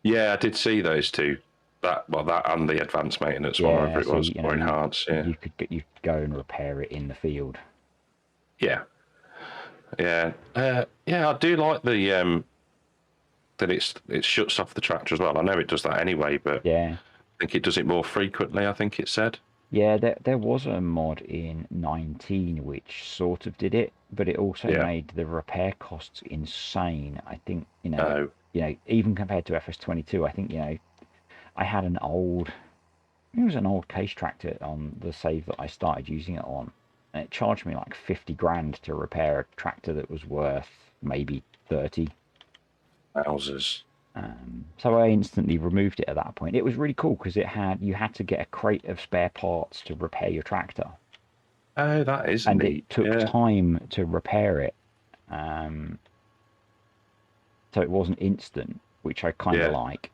Yeah, I did see those two. That and the advanced maintenance one, whatever it was, or enhanced. Yeah, you could go and repair it in the field. Yeah, yeah. I do like the that it shuts off the tractor as well. I know it does that anyway, but yeah, I think it does it more frequently. I think it said. Yeah, there was a mod in 19 which sort of did it, but it also made the repair costs insane. I think, even compared to FS22, I think, I had it was an old case tractor on the save that I started using it on, and it charged me like 50 grand to repair a tractor that was worth maybe 30. Wowzers. So I instantly removed it at that point. It was really cool because you had to get a crate of spare parts to repair your tractor. Oh, that is and neat. It took time to repair it. So it wasn't instant, which I kind of like.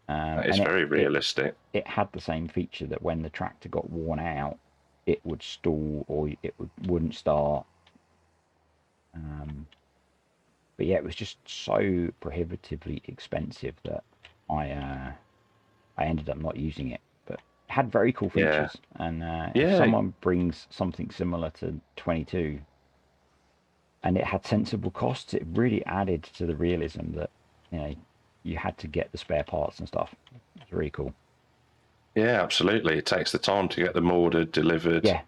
It's very realistic. It had the same feature that when the tractor got worn out, it would stall or it wouldn't start. But yeah, it was just so prohibitively expensive that I ended up not using it. But it had very cool features, and if someone brings something similar to 22, and it had sensible costs, it really added to the realism that you had to get the spare parts and stuff. It's really cool. Yeah, absolutely. It takes the time to get them ordered, delivered. Yeah.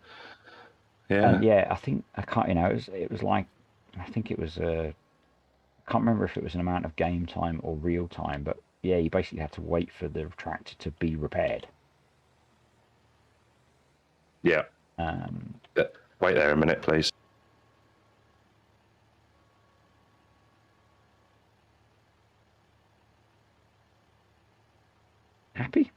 Yeah. I think I can't. It was like I think it was a. I can't remember if it was an amount of game time or real time, but yeah, you basically had to wait for the tractor to be repaired. Yeah. Wait there a minute, please. Happy?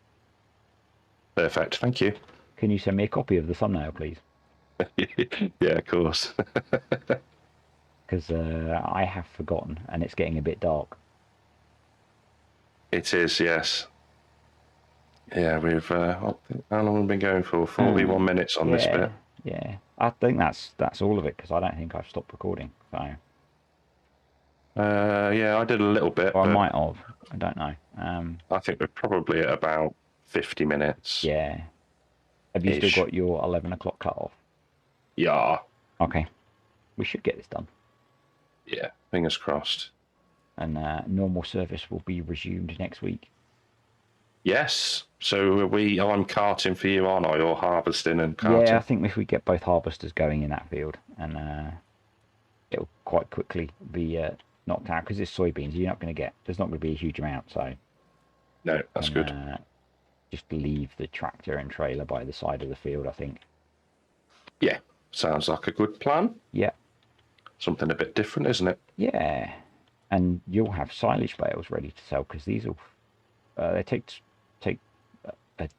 Perfect. Thank you. Can you send me a copy of the thumbnail, please? Yeah, of course. Because I have forgotten, and it's getting a bit dark. It is, yes. Yeah, we've how long have we been going for? 41 minutes on this bit. Yeah. I think that's all of it, because I don't think I've stopped recording. So. Yeah, I did a little bit. Or I but might have. I don't know. I think we're probably at about 50 minutes. Yeah. Have you still got your 11 o'clock cut off? Yeah. Okay. We should get this done. Yeah, fingers crossed. And normal service will be resumed next week. Yes. So I'm carting for you, aren't I? Or harvesting and carting? Yeah, I think if we get both harvesters going in that field, and it'll quite quickly be knocked out, because it's soybeans. There's not going to be a huge amount, so. No, that's good. Just leave the tractor and trailer by the side of the field, I think. Yeah, sounds like a good plan. Yeah. Something a bit different, isn't it? Yeah. And you'll have silage bales ready to sell, because these will they take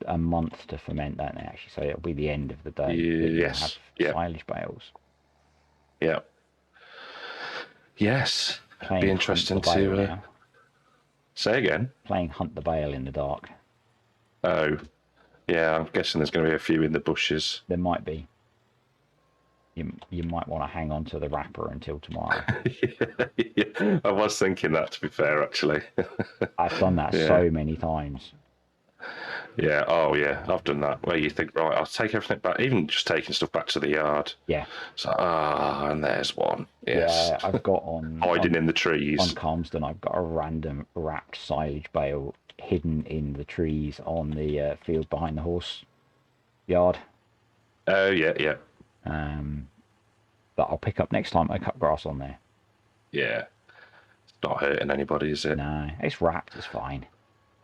a month to ferment, don't they, actually? So it'll be the end of the day. Yes. Have silage bales. Yeah. Yes. Be interesting to say again. Playing hunt the bale in the dark. Oh, yeah. I'm guessing there's going to be a few in the bushes. There might be. You might want to hang on to the wrapper until tomorrow. Yeah, I was thinking that, to be fair, actually. I've done that so many times. Yeah, oh yeah, I've done that. Where you think, right, I'll take everything back, even just taking stuff back to the yard. Yeah. So, and there's one. Yes. Yeah, I've got on... hiding in the trees. On Calmsden, I've got a random wrapped silage bale hidden in the trees on the field behind the horse yard. Oh, yeah, yeah. That I'll pick up next time I cut grass on there. Yeah. It's not hurting anybody, is it? No, it's wrapped, it's fine.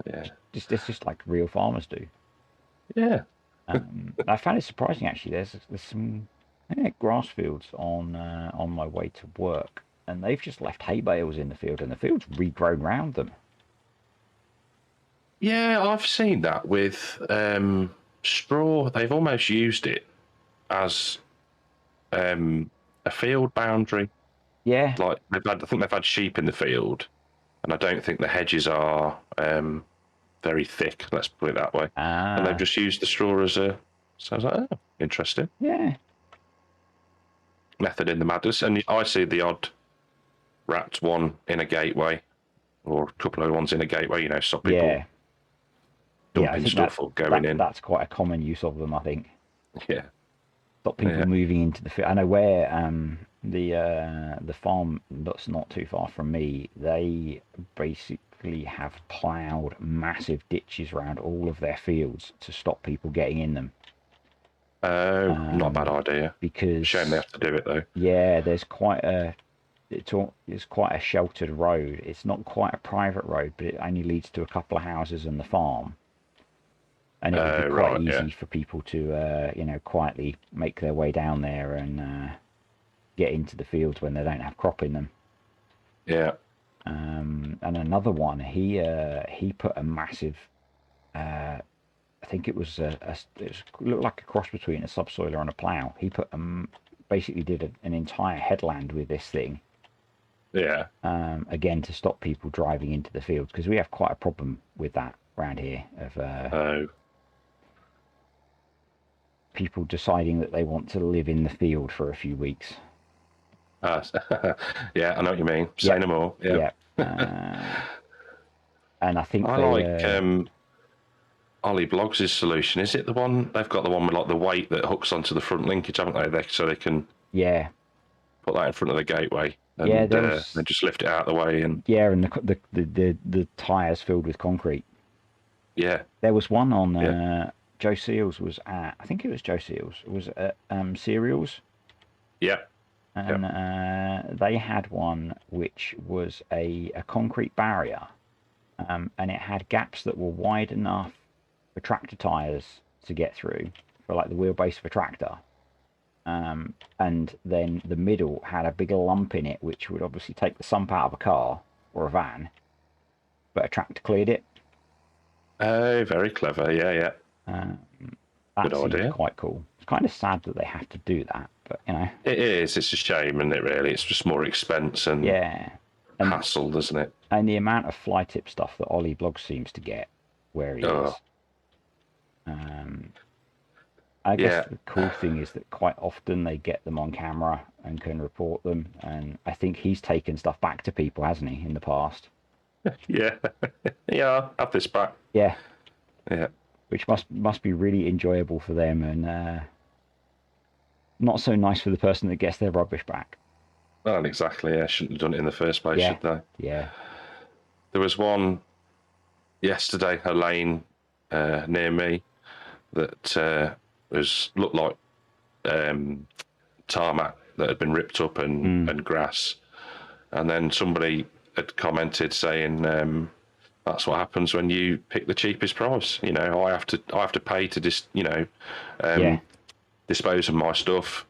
Yeah. It's just like real farmers do. Yeah. I found it surprising, actually. There's some grass fields on my way to work, and they've just left hay bales in the field, and the field's regrown round them. Yeah, I've seen that with straw. They've almost used it as a field boundary. Yeah. Like I think they've had sheep in the field, and I don't think the hedges are very thick. Let's put it that way. And they've just used the straw as a. So I was like, oh, interesting. Yeah. Method in the madness, and I see the odd wrapped one in a gateway, or a couple of ones in a gateway. You know, stop people dumping stuff or going in. That's quite a common use of them, I think. Yeah. Stop people moving into the field. I know where the farm that's not too far from me, they basically have ploughed massive ditches around all of their fields to stop people getting in them. Oh, not a bad idea. Because shame they have to do it though. Yeah, there's quite a it's quite a sheltered road. It's not quite a private road, but it only leads to a couple of houses and the farm. And it would be quite easy for people to, quietly make their way down there and get into the fields when they don't have crop in them. Yeah. And another one, he put a massive, I think it looked like a cross between a subsoiler and a plough. He put basically did an entire headland with this thing. Yeah. Again, to stop people driving into the fields, because we have quite a problem with that around here of people deciding that they want to live in the field for a few weeks. Yeah, I know what you mean. Say no more. Yeah. And I think I like Ollie Bloggs' solution. Is it the one they've got, the one with like the weight that hooks onto the front linkage, haven't they? So they can put that in front of the gateway and then just lift it out of the way and and the tires filled with concrete. Yeah, there was one on Joe Seals was at. I think it was Joe Seals. It was at Cereals. Yeah. And they had one which was a concrete barrier, and it had gaps that were wide enough for tractor tires to get through, for like the wheelbase of a tractor. And then the middle had a big lump in it, which would obviously take the sump out of a car or a van, but a tractor cleared it. Oh, very clever. Yeah. That Good seems idea. quite cool. It's kind of sad that they have to do that, but It is. It's a shame, isn't it? Really, it's just more expense and yeah. And hassle, doesn't it? and the amount of fly tip stuff that Ollie Blog seems to get where he is. Oh, I guess yeah, the cool thing is that quite often they get them on camera and can report them. And I think he's taken stuff back to people, hasn't he, in the past? yeah, yeah. Have this back. Yeah, Yeah, which must be really enjoyable for them and not so nice for the person that gets their rubbish back. well, exactly. Yeah, shouldn't have done it in the first place, Yeah, should they? yeah, There was one yesterday, a lane near me that looked like tarmac that had been ripped up and grass, and then somebody had commented saying that's what happens when you pick the cheapest price. You know, I have to pay to yeah, dispose of my stuff.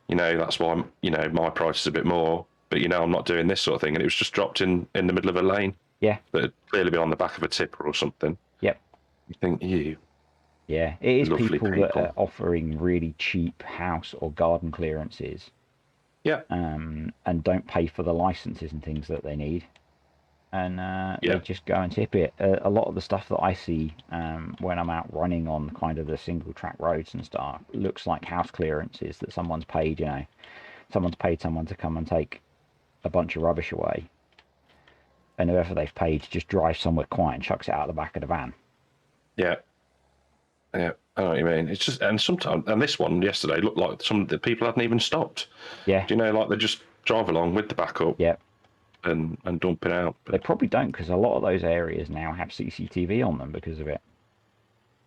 You know, that's why my price is a bit more. But I'm not doing this sort of thing, and it was just dropped in the middle of a lane yeah, that had clearly been on the back of a tipper or something. yep. You think Yeah, it is lovely people that people. are offering really cheap house or garden clearances, Yeah, and don't pay for the licenses and things that they need, and they yeah, just go and tip it. A lot of the stuff that I see when I'm out running on kind of the single track roads and stuff looks like house clearances that someone's paid. Someone's paid someone to come and take a bunch of rubbish away, and whoever they've paid just drives somewhere quiet and chucks it out the back of the van. yeah. Yeah, I know what you mean. It's just, and sometimes, and this one yesterday looked like some of the people hadn't even stopped. Yeah, Do you know, like they just drive along with the backup yeah. and dump it out. They But probably don't because a lot of those areas now have CCTV on them because of it.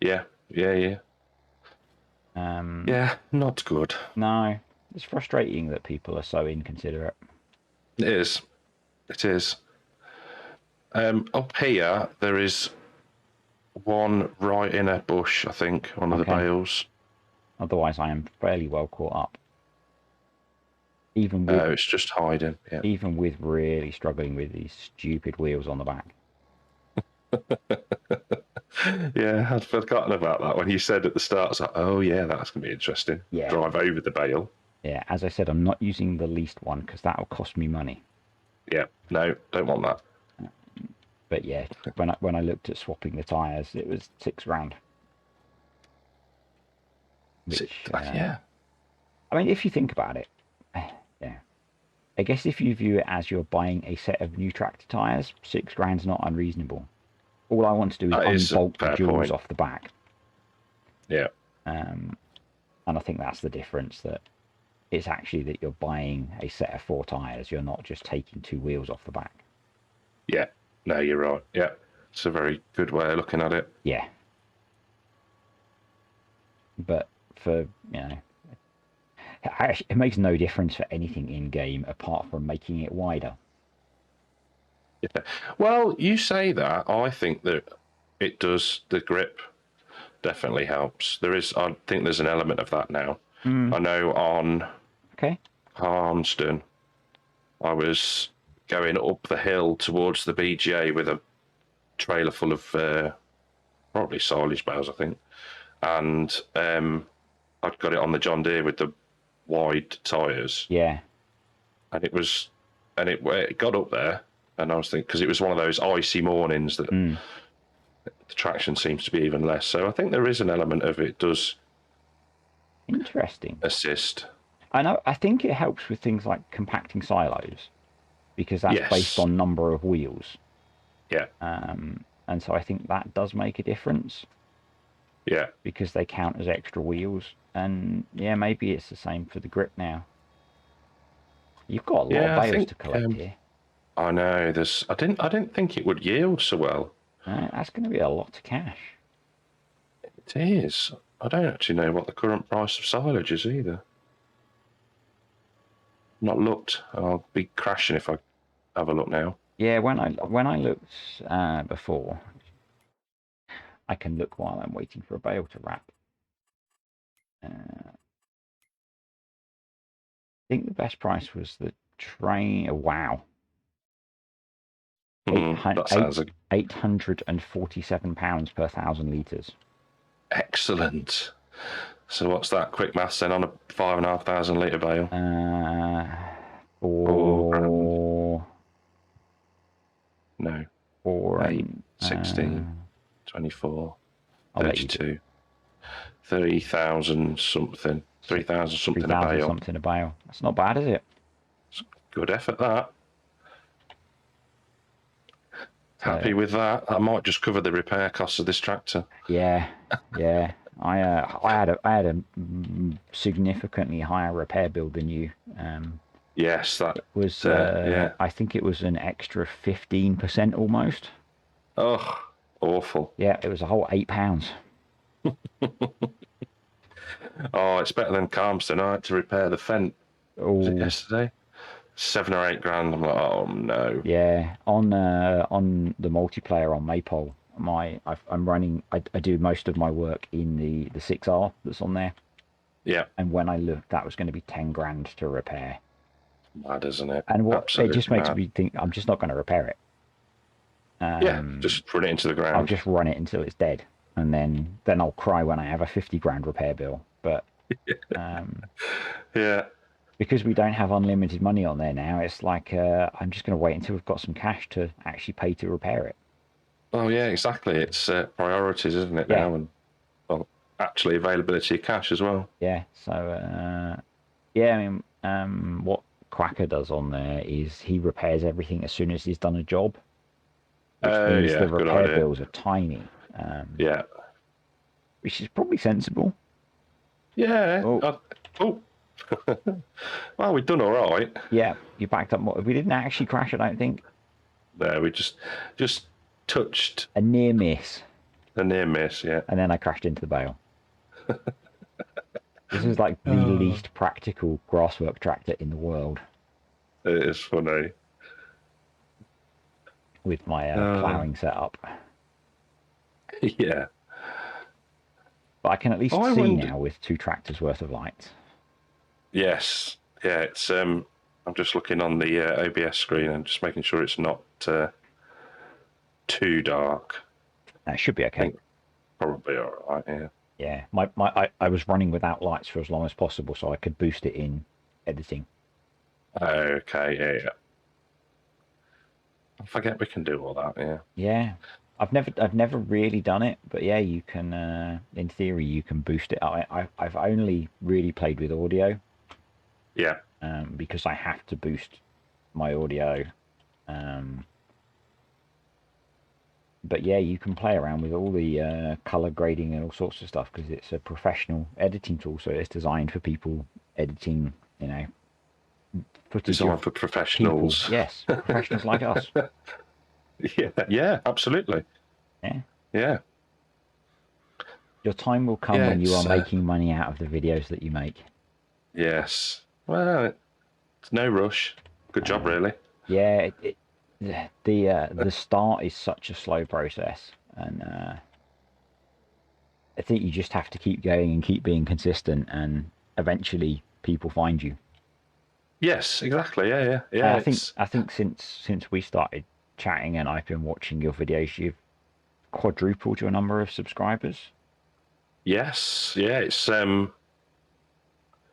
yeah, yeah, yeah, yeah, not good. No, it's frustrating that people are so inconsiderate. It is. It is. Up here, there is one right in a bush, I think, one of the Okay. bales. Otherwise, I am fairly well caught up. Even with It's just hiding. Yeah. even with really struggling with these stupid wheels on the back. Yeah, I'd forgotten about that when you said at the start. I was like, oh yeah, that's gonna be interesting. Yeah. Drive over the bale. Yeah, as I said, I'm not using the least one because that will cost me money. Yeah, no, don't want that. But yeah, when I looked at swapping the tyres, it was £6,000. Which, Yeah. I mean, if you think about it, yeah. I guess if you view it as you're buying a set of new tractor tyres, £6,000's not unreasonable. All I want to do That is is a unbolt the fair jewels point. off the back. Yeah. And I think that's the difference, that it's actually that you're buying a set of 4 tyres. You're not just taking 2 wheels off the back. Yeah. No, you're right. Yeah. It's a very good way of looking at it. Yeah. But for, it makes no difference for anything in game apart from making it wider. Yeah. Well, you say that. I think that it does. The grip definitely helps. I think there's an element of that now. I know on Okay. Harmston, I was going up the hill towards the BGA with a trailer full of probably silage bales, I think, and I'd got it on the John Deere with the wide tyres, Yeah. and it got up there, and I was thinking, because it was one of those icy mornings that the traction seems to be even less. So I think there is an element of it does Interesting. assist. I think it helps with things like compacting silos because that's Yes. based on number of wheels. Yeah, And so I think that does make a difference yeah, because they count as extra wheels. And yeah, maybe it's the same for the grip now. You've got a lot Yeah, of I bales think, to collect here. I know. I didn't think it would yield so well. That's going to be a lot to cash. It is. I don't actually know what the current price of silage is either. Not looked. I'll be crashing if I have a look now. Yeah, when I looked before, I can look while I'm waiting for a bale to wrap. I think the best price was the train. Wow, That sounds £847 per 1,000 litres. excellent. So what's that? Quick maths then on a 5,500 litre bale. 4 grand. No. 4 8, and 16, 24, I'll let you 32, 3,000 something. 3,000 something a 3,000 bale. something a bale. That's not bad, is it? Good effort, that. So, Happy with that. That might just cover the repair costs of this tractor. yeah. I had a significantly higher repair bill than you. Yes, that It was yeah. I think it was an extra 15% almost. Oh, awful. Yeah, it was a whole £8. Oh, it's better than Calmston. I had to repair the fence. Was it Oh, yesterday? 7 or 8 grand. I'm like, oh no. yeah. On the multiplayer on Maypole, I'm running. I do most of my work in the 6R that's on there. Yeah, And when I looked, that was going to be 10 grand to repair. mad, isn't it? And what Absolutely it just makes mad. me think, I'm just not going to repair it. Yeah, just run it into the I'll ground. just run it until it's dead, and then I'll cry when I have a 50 grand repair bill. But Yeah. because we don't have unlimited money on there now, it's like I'm just going to wait until we've got some cash to actually pay to repair it. Oh yeah, exactly. It's priorities, isn't it, Yeah. now? And well, actually availability of cash as well. Yeah. So yeah, I mean, what Quacker does on there is he repairs everything as soon as he's done a job, which means Yeah, the good repair idea. bills are tiny. Yeah. Which is probably sensible. Yeah. Oh. Well, we've done all right. Yeah, you backed up more. We didn't actually crash, I don't think. No, we just touched A near miss, a near miss. Yeah. and then I crashed into the bale. This is like the least practical grasswork tractor in the world It is funny. with my ploughing setup. Yeah. But I can at least I see wonder- now with 2 tractors worth of lights. Yes. Yeah. It's I'm just looking on the OBS screen and just making sure it's not too dark. That should be I okay. think probably all right. Yeah. Yeah, I was running without lights for as long as possible so I could boost it in editing. Okay. Yeah. I forget we can do all that. Yeah. Yeah, I've never really done it, but yeah, you can. In theory, you can boost it up. I've only really played with audio. Yeah. Because I have to boost my audio. But yeah, you can play around with all the color grading and all sorts of stuff because it's a professional editing tool. So it's designed for people editing, footage Designed of for people. professionals. Yes, professionals like us. Yeah. Yeah. Absolutely. Yeah. Yeah. Your time will come Yeah, when you are it's, making money out of the videos that you make. Yes. Well, it's no rush. Good job, really. Yeah, the start is such a slow process, and I think you just have to keep going and keep being consistent, and eventually people find you. Yes, exactly. Yeah, yeah, And yeah. I think since we started chatting and I've been watching your videos, you've quadrupled your number of subscribers. Yes, yeah. It's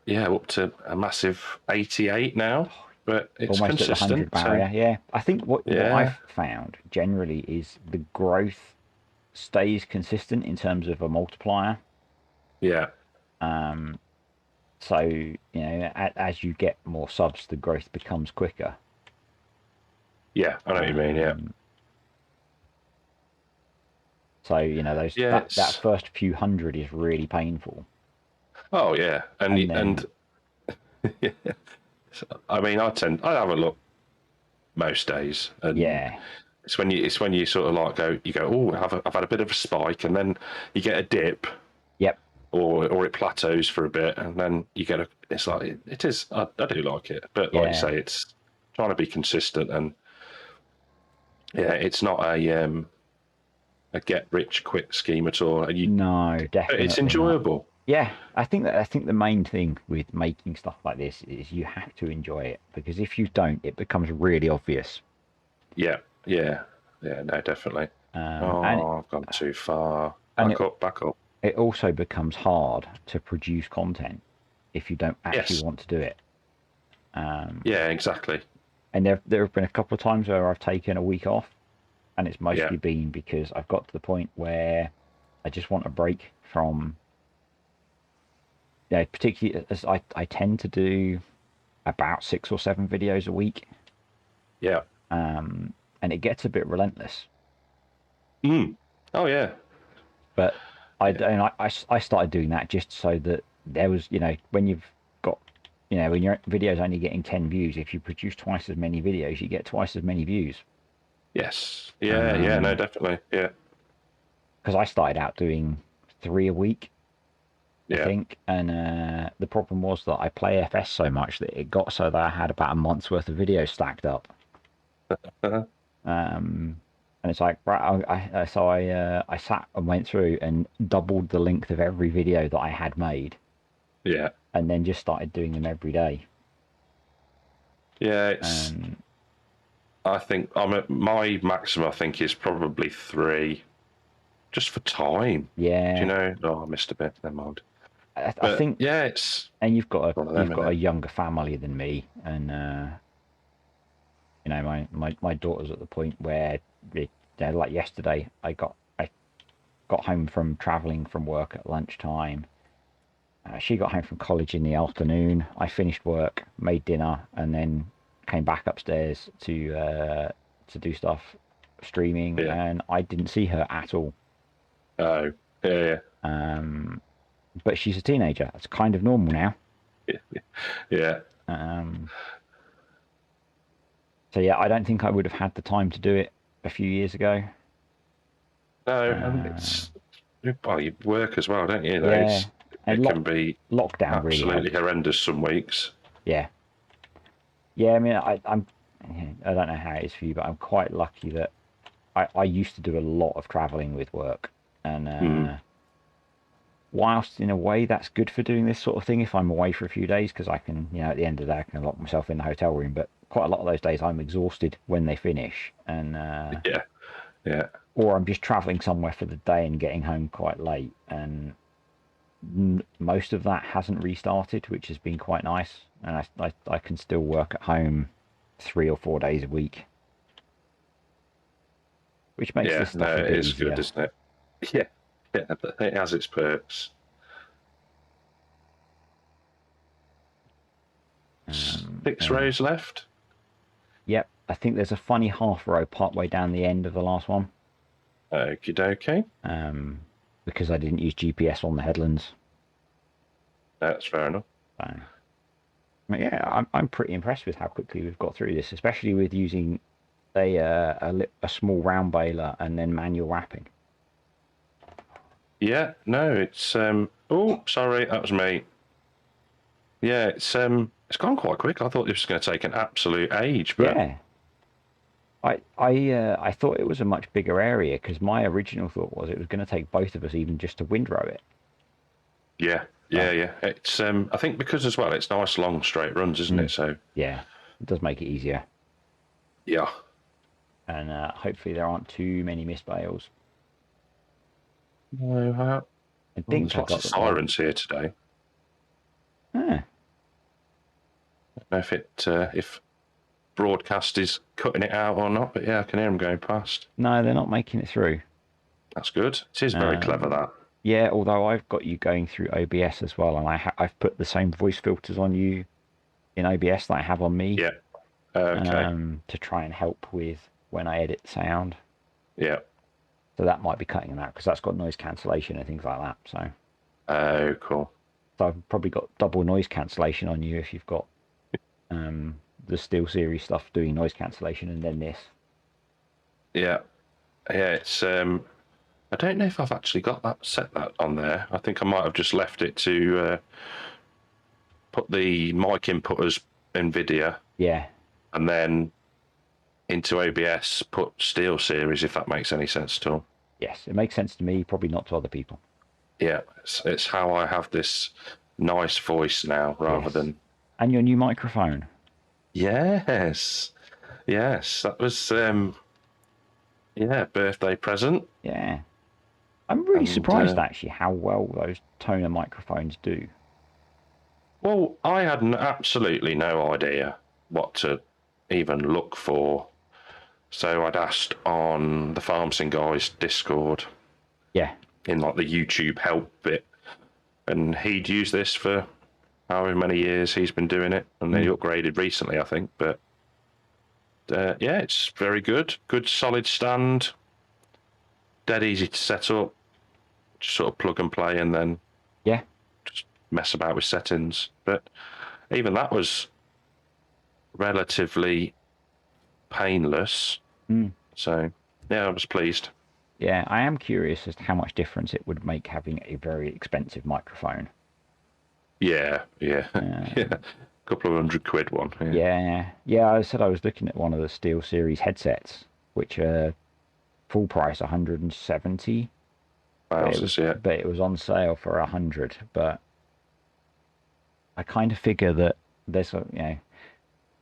yeah, up to a massive 88 now, but it's Almost consistent. at the 100 barrier. Yeah, I think what Yeah. I've found generally is the growth stays consistent in terms of a multiplier. Yeah, So as you get more subs, the growth becomes quicker. yeah. I know what you mean. Yeah, So Yeah, that first few hundred is really painful. oh yeah, and And then- so, I mean, I have a look most days, and Yeah, it's when you sort of like you go, oh, I've had a bit of a spike, and then you get a dip, yep, or it plateaus for a bit, and then you get it's like it is. I do like it, but like you Yeah. say, it's trying to be consistent, and yeah, it's not a get rich quick scheme at all. And no, definitely it's not. enjoyable. Yeah, I think the main thing with making stuff like this is you have to enjoy it, because if you don't, it becomes really obvious. Yeah, yeah, yeah. No, definitely. And I've gone too far. and Back up. it also becomes hard to produce content if you don't actually Yes. want to do it. Yeah, exactly. And there have been a couple of times where I've taken a week off, and it's Yeah. mostly been because I've got to the point where I just want a break from. Yeah, particularly as I tend to do about 6 or 7 videos a week, Yeah. and it gets a bit relentless. Mm. Oh, yeah. But I Yeah. and I started doing that just so that there was, when you've got, when your video's only getting 10 views, if you produce twice as many videos, you get twice as many views. Yes. Yeah. Yeah. No, definitely. Yeah. Because I started out doing 3 a week, I Yeah. think, and the problem was that I play FS so much that it got so that I had about a month's worth of videos stacked up. Uh-huh. And it's like, right, I sat and went through and doubled the length of every video that I had made, Yeah. and then just started doing them every day. Yeah. It's. I think I'm at my maximum. I think is probably 3, just for time. Do you Yeah, know? Oh, I missed a bit. Never mind. I But think, yeah, it's and one of them, you've isn't got a it? younger family than me, and my daughter's at the point where, like yesterday, I got home from traveling from work at lunchtime. She got home from college in the afternoon. I finished work, made dinner, and then came back upstairs to do stuff, streaming, Yeah. and I didn't see her at all. Oh. Yeah. But she's a teenager. It's kind of normal now. Yeah. Yeah. Um, so yeah, I don't think I would have had the time to do it a few years ago. No, and it's well, you work as well, don't you? Yeah, and It can be lockdown really absolutely helped. horrendous some weeks. Yeah, yeah. I mean, I don't know how it is for you, but I'm quite lucky that I used to do a lot of traveling with work, and Mm. whilst in a way that's good for doing this sort of thing if I'm away for a few days, because I can, at the end of the day I can lock myself in the hotel room, but quite a lot of those days I'm exhausted when they finish, and Yeah. Yeah. or I'm just traveling somewhere for the day and getting home quite late, and most of that hasn't restarted, which has been quite nice, and I can still work at home 3 or 4 days a week, which makes Yeah. this No, stuff a it bit is good, easier. isn't it? Yeah. Yeah. But it has its perks. Six Yeah. rows left. Yep, I think there's a funny half row part way down the end of the last one, Okie dokie. because I didn't use GPS on the headlands. That's fair enough. So, but yeah, I'm pretty impressed with how quickly we've got through this, especially with using a small round baler and then manual wrapping. Yeah. No, it's Oh, sorry, that was me. Yeah, it's gone quite quick. I thought this was going to take an absolute age, but Yeah, I thought it was a much bigger area, because my original thought was it was going to take both of us even just to windrow it. yeah, yeah, yeah. It's I think because as well, it's nice long straight runs, isn't it? So Yeah, it does make it easier, yeah. and hopefully there aren't too many missed bales. No, I there's think I lots got of the sirens here today. Ah, I don't know if broadcast is cutting it out or not, but yeah, I can hear them going past. no, they're not making it through. That's good. It is very clever, that. Yeah, although I've got you going through OBS as well, and I've put the same voice filters on you in OBS that I have on me, Yeah. Okay. to try and help with when I edit sound. Yeah. So that might be cutting them out, because that's got noise cancellation and things like that. So Oh, cool. I've probably got double noise cancellation on you if you've got the Steel Series stuff doing noise cancellation, and then this. Yeah. Yeah, it's I don't know if I've actually got that set that on there. I think I might have just left it to put the mic input as NVIDIA, Yeah, and then into OBS put Steel Series, if that makes any sense at all. yes, it makes sense to me, probably not to other people. Yeah, it's how I have this nice voice now, rather Yes. than. And your new microphone. Yes, yes, that was birthday present. Yeah. I'm really And surprised actually how well those toner microphones do. well, I had absolutely no idea what to even look for. So I'd asked on the Farmsing guys Discord Yeah. in like the YouTube help bit, and he'd used this for however many years he's been doing it, and then he upgraded recently, I think. But yeah, it's very good. Good solid stand, dead easy to set up. Just sort of plug and play, and then Yeah. just mess about with settings. But even that was relatively painless. So yeah, I was pleased. Yeah, I am curious as to how much difference it would make having a very expensive microphone. Yeah, yeah, yeah. Couple of £100 one. Yeah. I said I was looking at one of the Steel Series headsets, which are full price 170, Yeah. but it was on sale for 100. But I kind of figure that there's a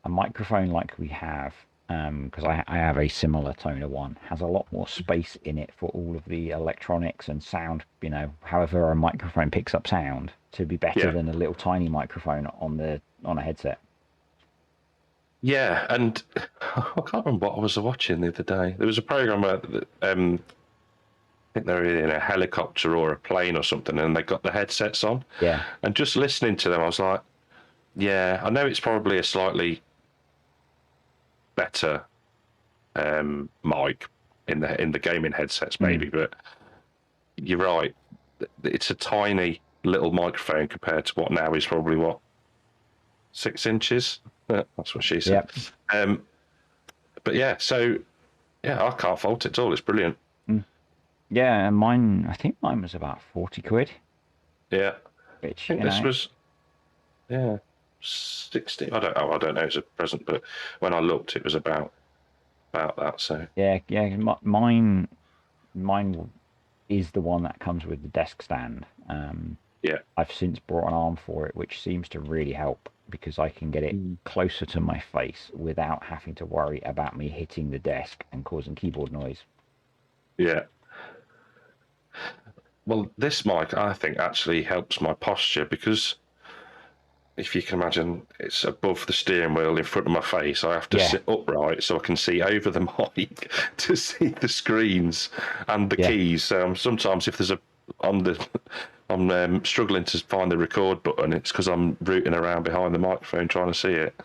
microphone like we have, because I have a similar toner one, has a lot more space in it for all of the electronics and sound, however a microphone picks up sound, to be better than a little tiny microphone on a headset. Yeah, and I can't remember what I was watching the other day. There was a program where I think they were in a helicopter or a plane or something, and they got the headsets on. Yeah. And just listening to them, I was like, yeah, I know it's probably a slightly better mic in the gaming headsets, maybe, but you're right. It's a tiny little microphone compared to what now is probably 6 inches. That's what she said. Yep. But yeah, so yeah, I can't fault it at all. It's brilliant. Yeah, I think mine was about 40 quid. Yeah, Which, I think this was 60. I don't know. It's a present, but when I looked, it was about that. So yeah, mine is the one that comes with the desk stand. yeah, I've since brought an arm for it, which seems to really help because I can get it closer to my face without having to worry about me hitting the desk and causing keyboard noise. yeah. Well, this mic, I think, actually helps my posture because if you can imagine, it's above the steering wheel in front of my face. I have to sit upright so I can see over the mic to see the screens and the keys. Sometimes if there's I'm struggling to find the record button, it's because I'm rooting around behind the microphone trying to see it.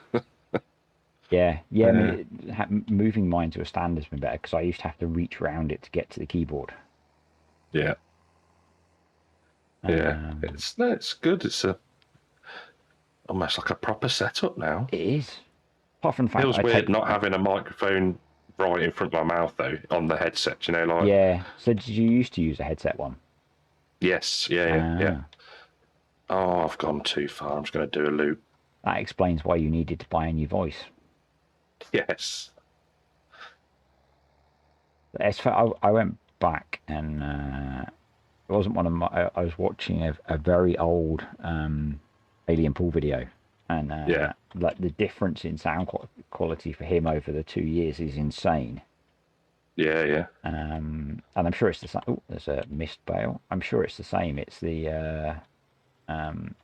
Yeah. I mean, moving mine to a stand has been better because I used to have to reach around it to get to the keyboard. Yeah. It's good. It's almost like a proper setup now. It is. Apart from the fact Feels weird not having a microphone right in front of my mouth though on the headset. Like yeah. So did you used to use a headset one? Yes. Yeah. Oh, I've gone too far. I'm just going to do a loop. That explains why you needed to buy a new voice. Yes. I went back and it wasn't one of my. I was watching a very old Alien Pool video, and like the difference in sound quality for him over the 2 years is insane. Yeah. And I'm sure it's the same. Oh, there's a missed bail. I'm sure it's the same. It's the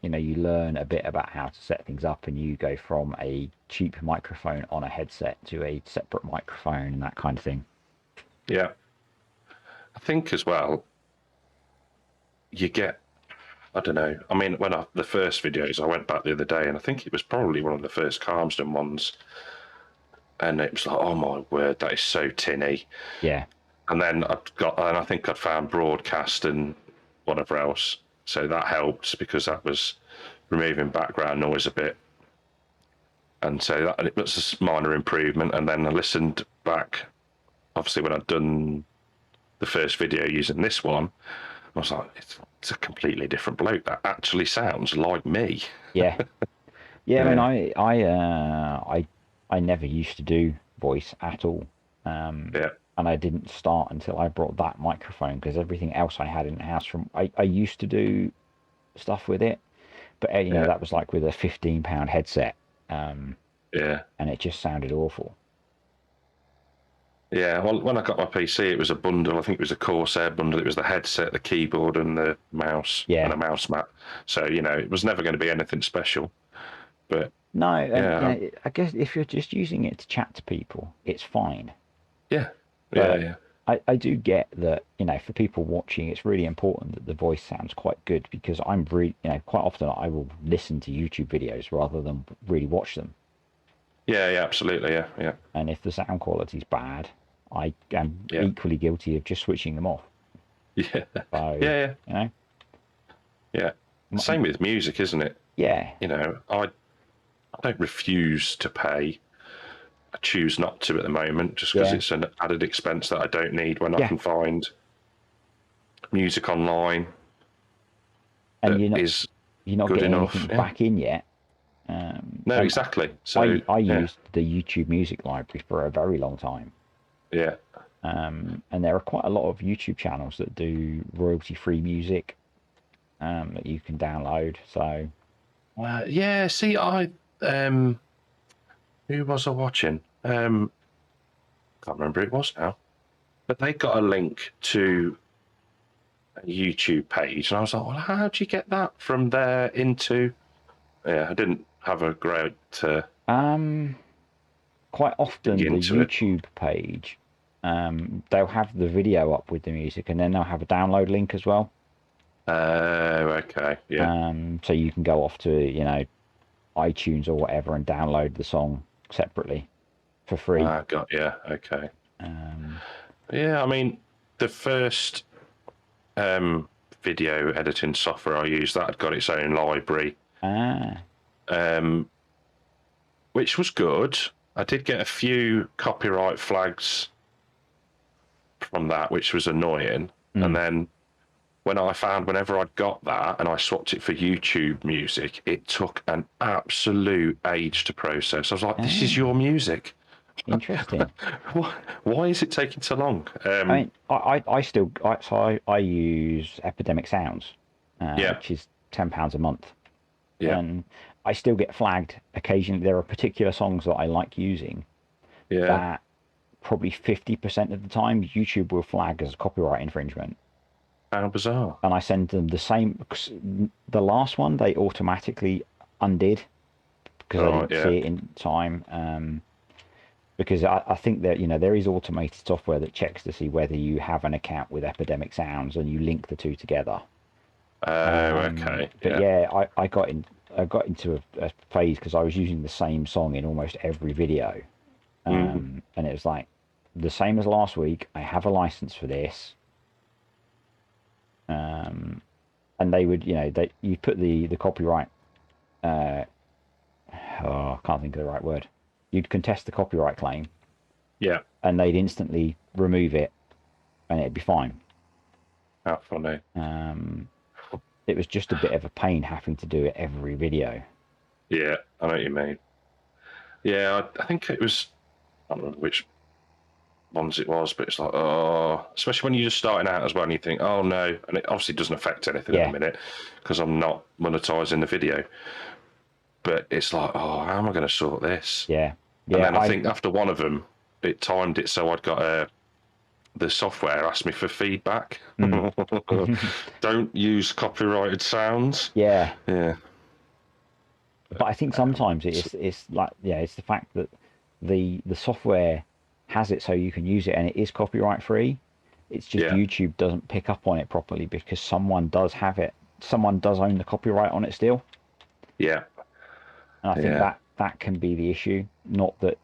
you learn a bit about how to set things up, and you go from a cheap microphone on a headset to a separate microphone and that kind of thing. Yeah. I think as well, you get, I don't know. I mean, the first videos, I went back the other day, and I think it was probably one of the first Calmsden ones, and it was like, oh my word, that is so tinny. Yeah. And then I think I'd found broadcast and whatever else, so that helped because that was removing background noise a bit, and so it was a minor improvement. And then I listened back, obviously when I'd done the first video using this one, I was like, it's a completely different bloke. That actually sounds like me. Yeah. I mean, I never used to do voice at all. And I didn't start until I brought that microphone because everything else I had in the house I used to do stuff with it, but that was like with a £15 headset. And it just sounded awful. Yeah, well, when I got my PC, it was a bundle. I think it was a Corsair bundle. It was the headset, the keyboard, and the mouse, and Yeah. a mouse mat. So, it was never going to be anything special. But No, and yeah, I guess if you're just using it to chat to people, it's fine. yeah, yeah, But yeah, I do get that, for people watching, it's really important that the voice sounds quite good because I'm really, quite often I will listen to YouTube videos rather than really watch them. yeah, absolutely, yeah, yeah, And if the sound quality's bad, I am yeah, equally guilty of just switching them off. yeah, So, yeah, you know, yeah. Same with music, isn't it? yeah, I don't refuse to pay. I choose not to at the moment just because yeah, it's an added expense that I don't need when I yeah. can find music online And that is you're not good getting enough. anything Yeah. back in yet. No, And exactly. So, I yeah, used the YouTube Music Library for a very long time. yeah. And there are quite a lot of YouTube channels that do royalty-free music that you can download. So, Yeah, see, who was I watching? Can't remember who it was now, but they got a link to a YouTube page, and I was like, well, how do you get that from there into? Yeah, I didn't have a great um, quite dig often the into it. YouTube page, they'll have the video up with the music, and then they'll have a download link as well. Okay, yeah. So you can go off to, iTunes or whatever and download the song separately for free. Got yeah, okay. Um, Yeah, I mean, the first video editing software I used that had got its own library, ah, um, which was good. I did get a few copyright flags from that, which was annoying. And then when I found whenever I'd got that and I swapped it for YouTube music, it took an absolute age to process. I was like, "This is your music. interesting. Why is it taking so long?" I mean, I use Epidemic Sounds, Yeah, which is £10 a month, yeah, and I still get flagged occasionally. There are particular songs that I like using yeah. that probably 50% of the time YouTube will flag as copyright infringement, How bizarre. and I send them the same. The last one they automatically undid because I Right, didn't yeah, see it in time. Because I think that there is automated software that checks to see whether you have an account with Epidemic Sounds and you link the two together. okay, But yeah, yeah, I got into a phase because I was using the same song in almost every video, and it was like the same as last week. I have a license for this, and they would you put the copyright. I can't think of the right word. You'd contest the copyright claim, yeah. and they'd instantly remove it, and it'd be fine. How funny. It was just a bit of a pain having to do it every video. Yeah, I know what you mean. Yeah, I think it was. I don't remember which ones it was, but it's like, oh, especially when you're just starting out as well, and you think, oh no, and it obviously doesn't affect anything at Yeah, the minute because I'm not monetizing the video. But it's like, oh, how am I going to sort this? yeah, And yeah. then I think after one of them, it timed it so I'd got the software asked me for feedback. Don't use copyrighted sounds. Yeah, Yeah, but I think sometimes it's like it's the fact that the software has it so you can use it and it is copyright free. It's just yeah, YouTube doesn't pick up on it properly because someone does have it. Someone does own the copyright on it still, yeah, and I think yeah, that can be the issue. Not that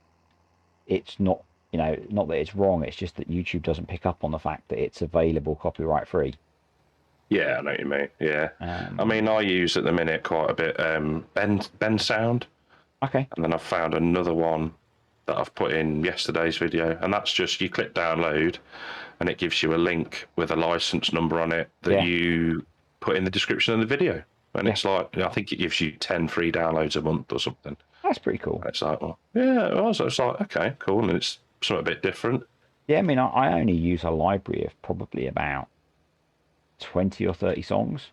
it's not that it's wrong. It's just that YouTube doesn't pick up on the fact that it's available copyright free. yeah. I know what you mean. Yeah, I Um, mean, I use at the minute quite a bit Ben Sound, okay. and then I've found another one that I've put in yesterday's video, and that's just you click download, and it gives you a link with a license number on it that Yeah. you put in the description of the video, and Yeah. it's like I think it gives you 10 free downloads a month or something. That's pretty cool. And it's like, well, yeah, it was. It's like, okay, cool, and it's something a bit different. Yeah, I mean, I only use a library of probably about 20 or 30 songs.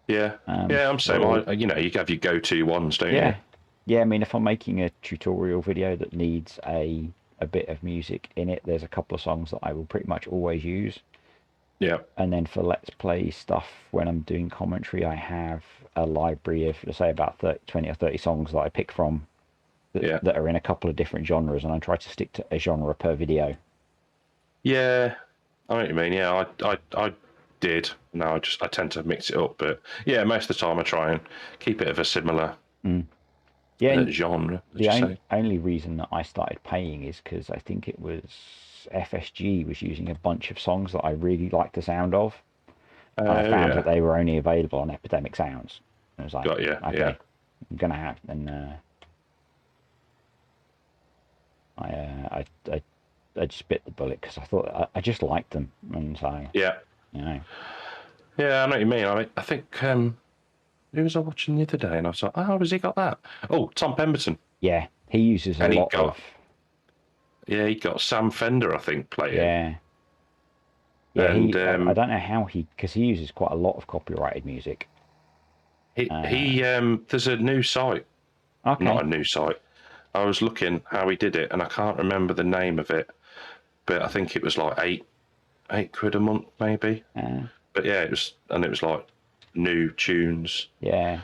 Yeah, Um, yeah, I'm saying, so, you have your go-to ones, don't you? yeah. Yeah, I mean, if I'm making a tutorial video that needs a a bit of music in it. There's a couple of songs that I will pretty much always use. Yeah. And then for Let's Play stuff, when I'm doing commentary, I have a library of, let's say, about 20 or 30 songs that I pick from that are in a couple of different genres, and I try to stick to a genre per video. Yeah, I know what you mean. Yeah, I did. Now I tend to mix it up, but yeah, most of the time I try and keep it of a similar genre. The only reason that I started paying is because I think it was FSG was using a bunch of songs that I really liked the sound of. And I found that they were only available on Epidemic Sounds. And I was like, okay, I'm gonna have. And I just bit the bullet because I thought I just liked them, and so yeah, you know. Yeah, I know what you mean. I think who was I watching the other day, and I was like, oh, has he got that? Oh, Tom Pemberton. Yeah, he uses a lot of. Yeah, he got Sam Fender, I think, playing. Yeah. Yeah, and I don't know how because he uses quite a lot of copyrighted music. He there's a new site. Okay. Not a new site. I was looking how he did it, and I can't remember the name of it, but I think it was like £8 a month, maybe. But yeah, it was like new tunes. Yeah.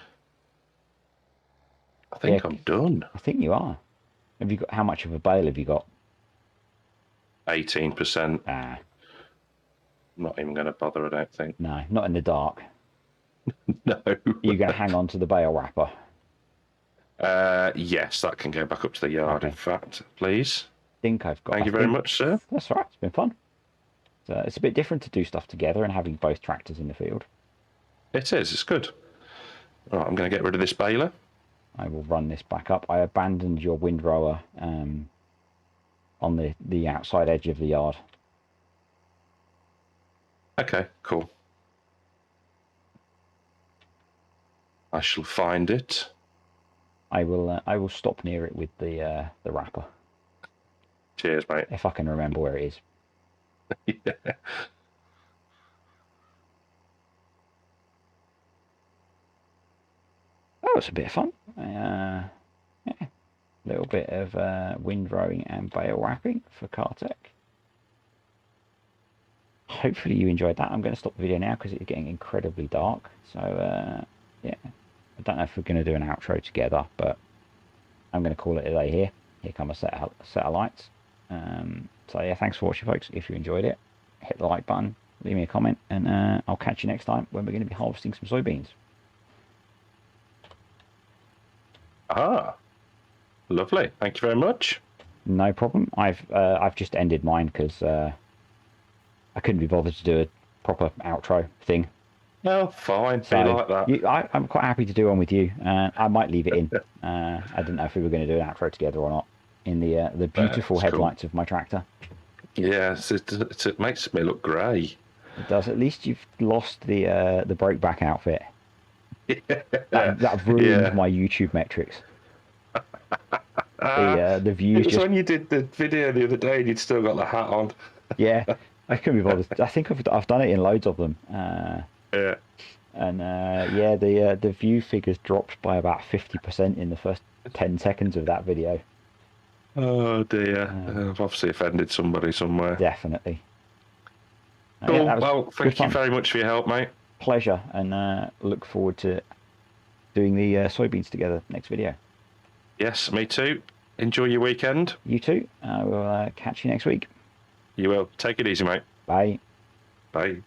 I think I'm done. I think you are. Have you got how much of a bail have you got? 18%. Ah. Not even going to bother, I don't think. No, not in the dark. No. You're going to hang on to the bail wrapper? Yes, that can go back up to the yard, in fact, please. Thank you very much, sir. That's all right. It's been fun. It's a bit different to do stuff together and having both tractors in the field. It is. It's good. All right, I'm going to get rid of this baler. I will run this back up. I abandoned your windrower on the outside edge of the yard. Okay, cool. I shall find it. I will stop near it with the wrapper. Cheers, mate. If I can remember where it is. Yeah. That was a bit of fun. Yeah, a little bit of windrowing and bale wrapping for Cartech. Hopefully you enjoyed that. I'm going to stop the video now because it's getting incredibly dark. So yeah, I don't know if we're going to do an outro together, but I'm going to call it a day here. Here come a set of lights. So yeah, thanks for watching, folks. If you enjoyed it, hit the like button, leave me a comment, and I'll catch you next time when we're going to be harvesting some soybeans. Ah, lovely. Thank you very much. No problem. I've just ended mine because I couldn't be bothered to do a proper outro thing. Oh, fine. So like that. I'm quite happy to do one with you. I might leave it in. I didn't know if we were going to do an outro together or not. In the beautiful headlights of my tractor. Yes, it makes me look grey. It does. At least you've lost the broke back outfit. That ruined my YouTube metrics. The views. It was when you did the video the other day and you'd still got the hat on. Yeah, I couldn't be bothered. I think I've done it in loads of them. Yeah. And yeah, the view figures dropped by about 50% in the first 10 seconds of that video. Oh dear, I've obviously offended somebody somewhere. Definitely. Cool. Yeah, well, thank you very much for your help, mate. Pleasure, and look forward to doing the soybeans together next video. Yes, me too. Enjoy your weekend. You too. We'll catch you next week. You will. Take it easy, mate. Bye. Bye.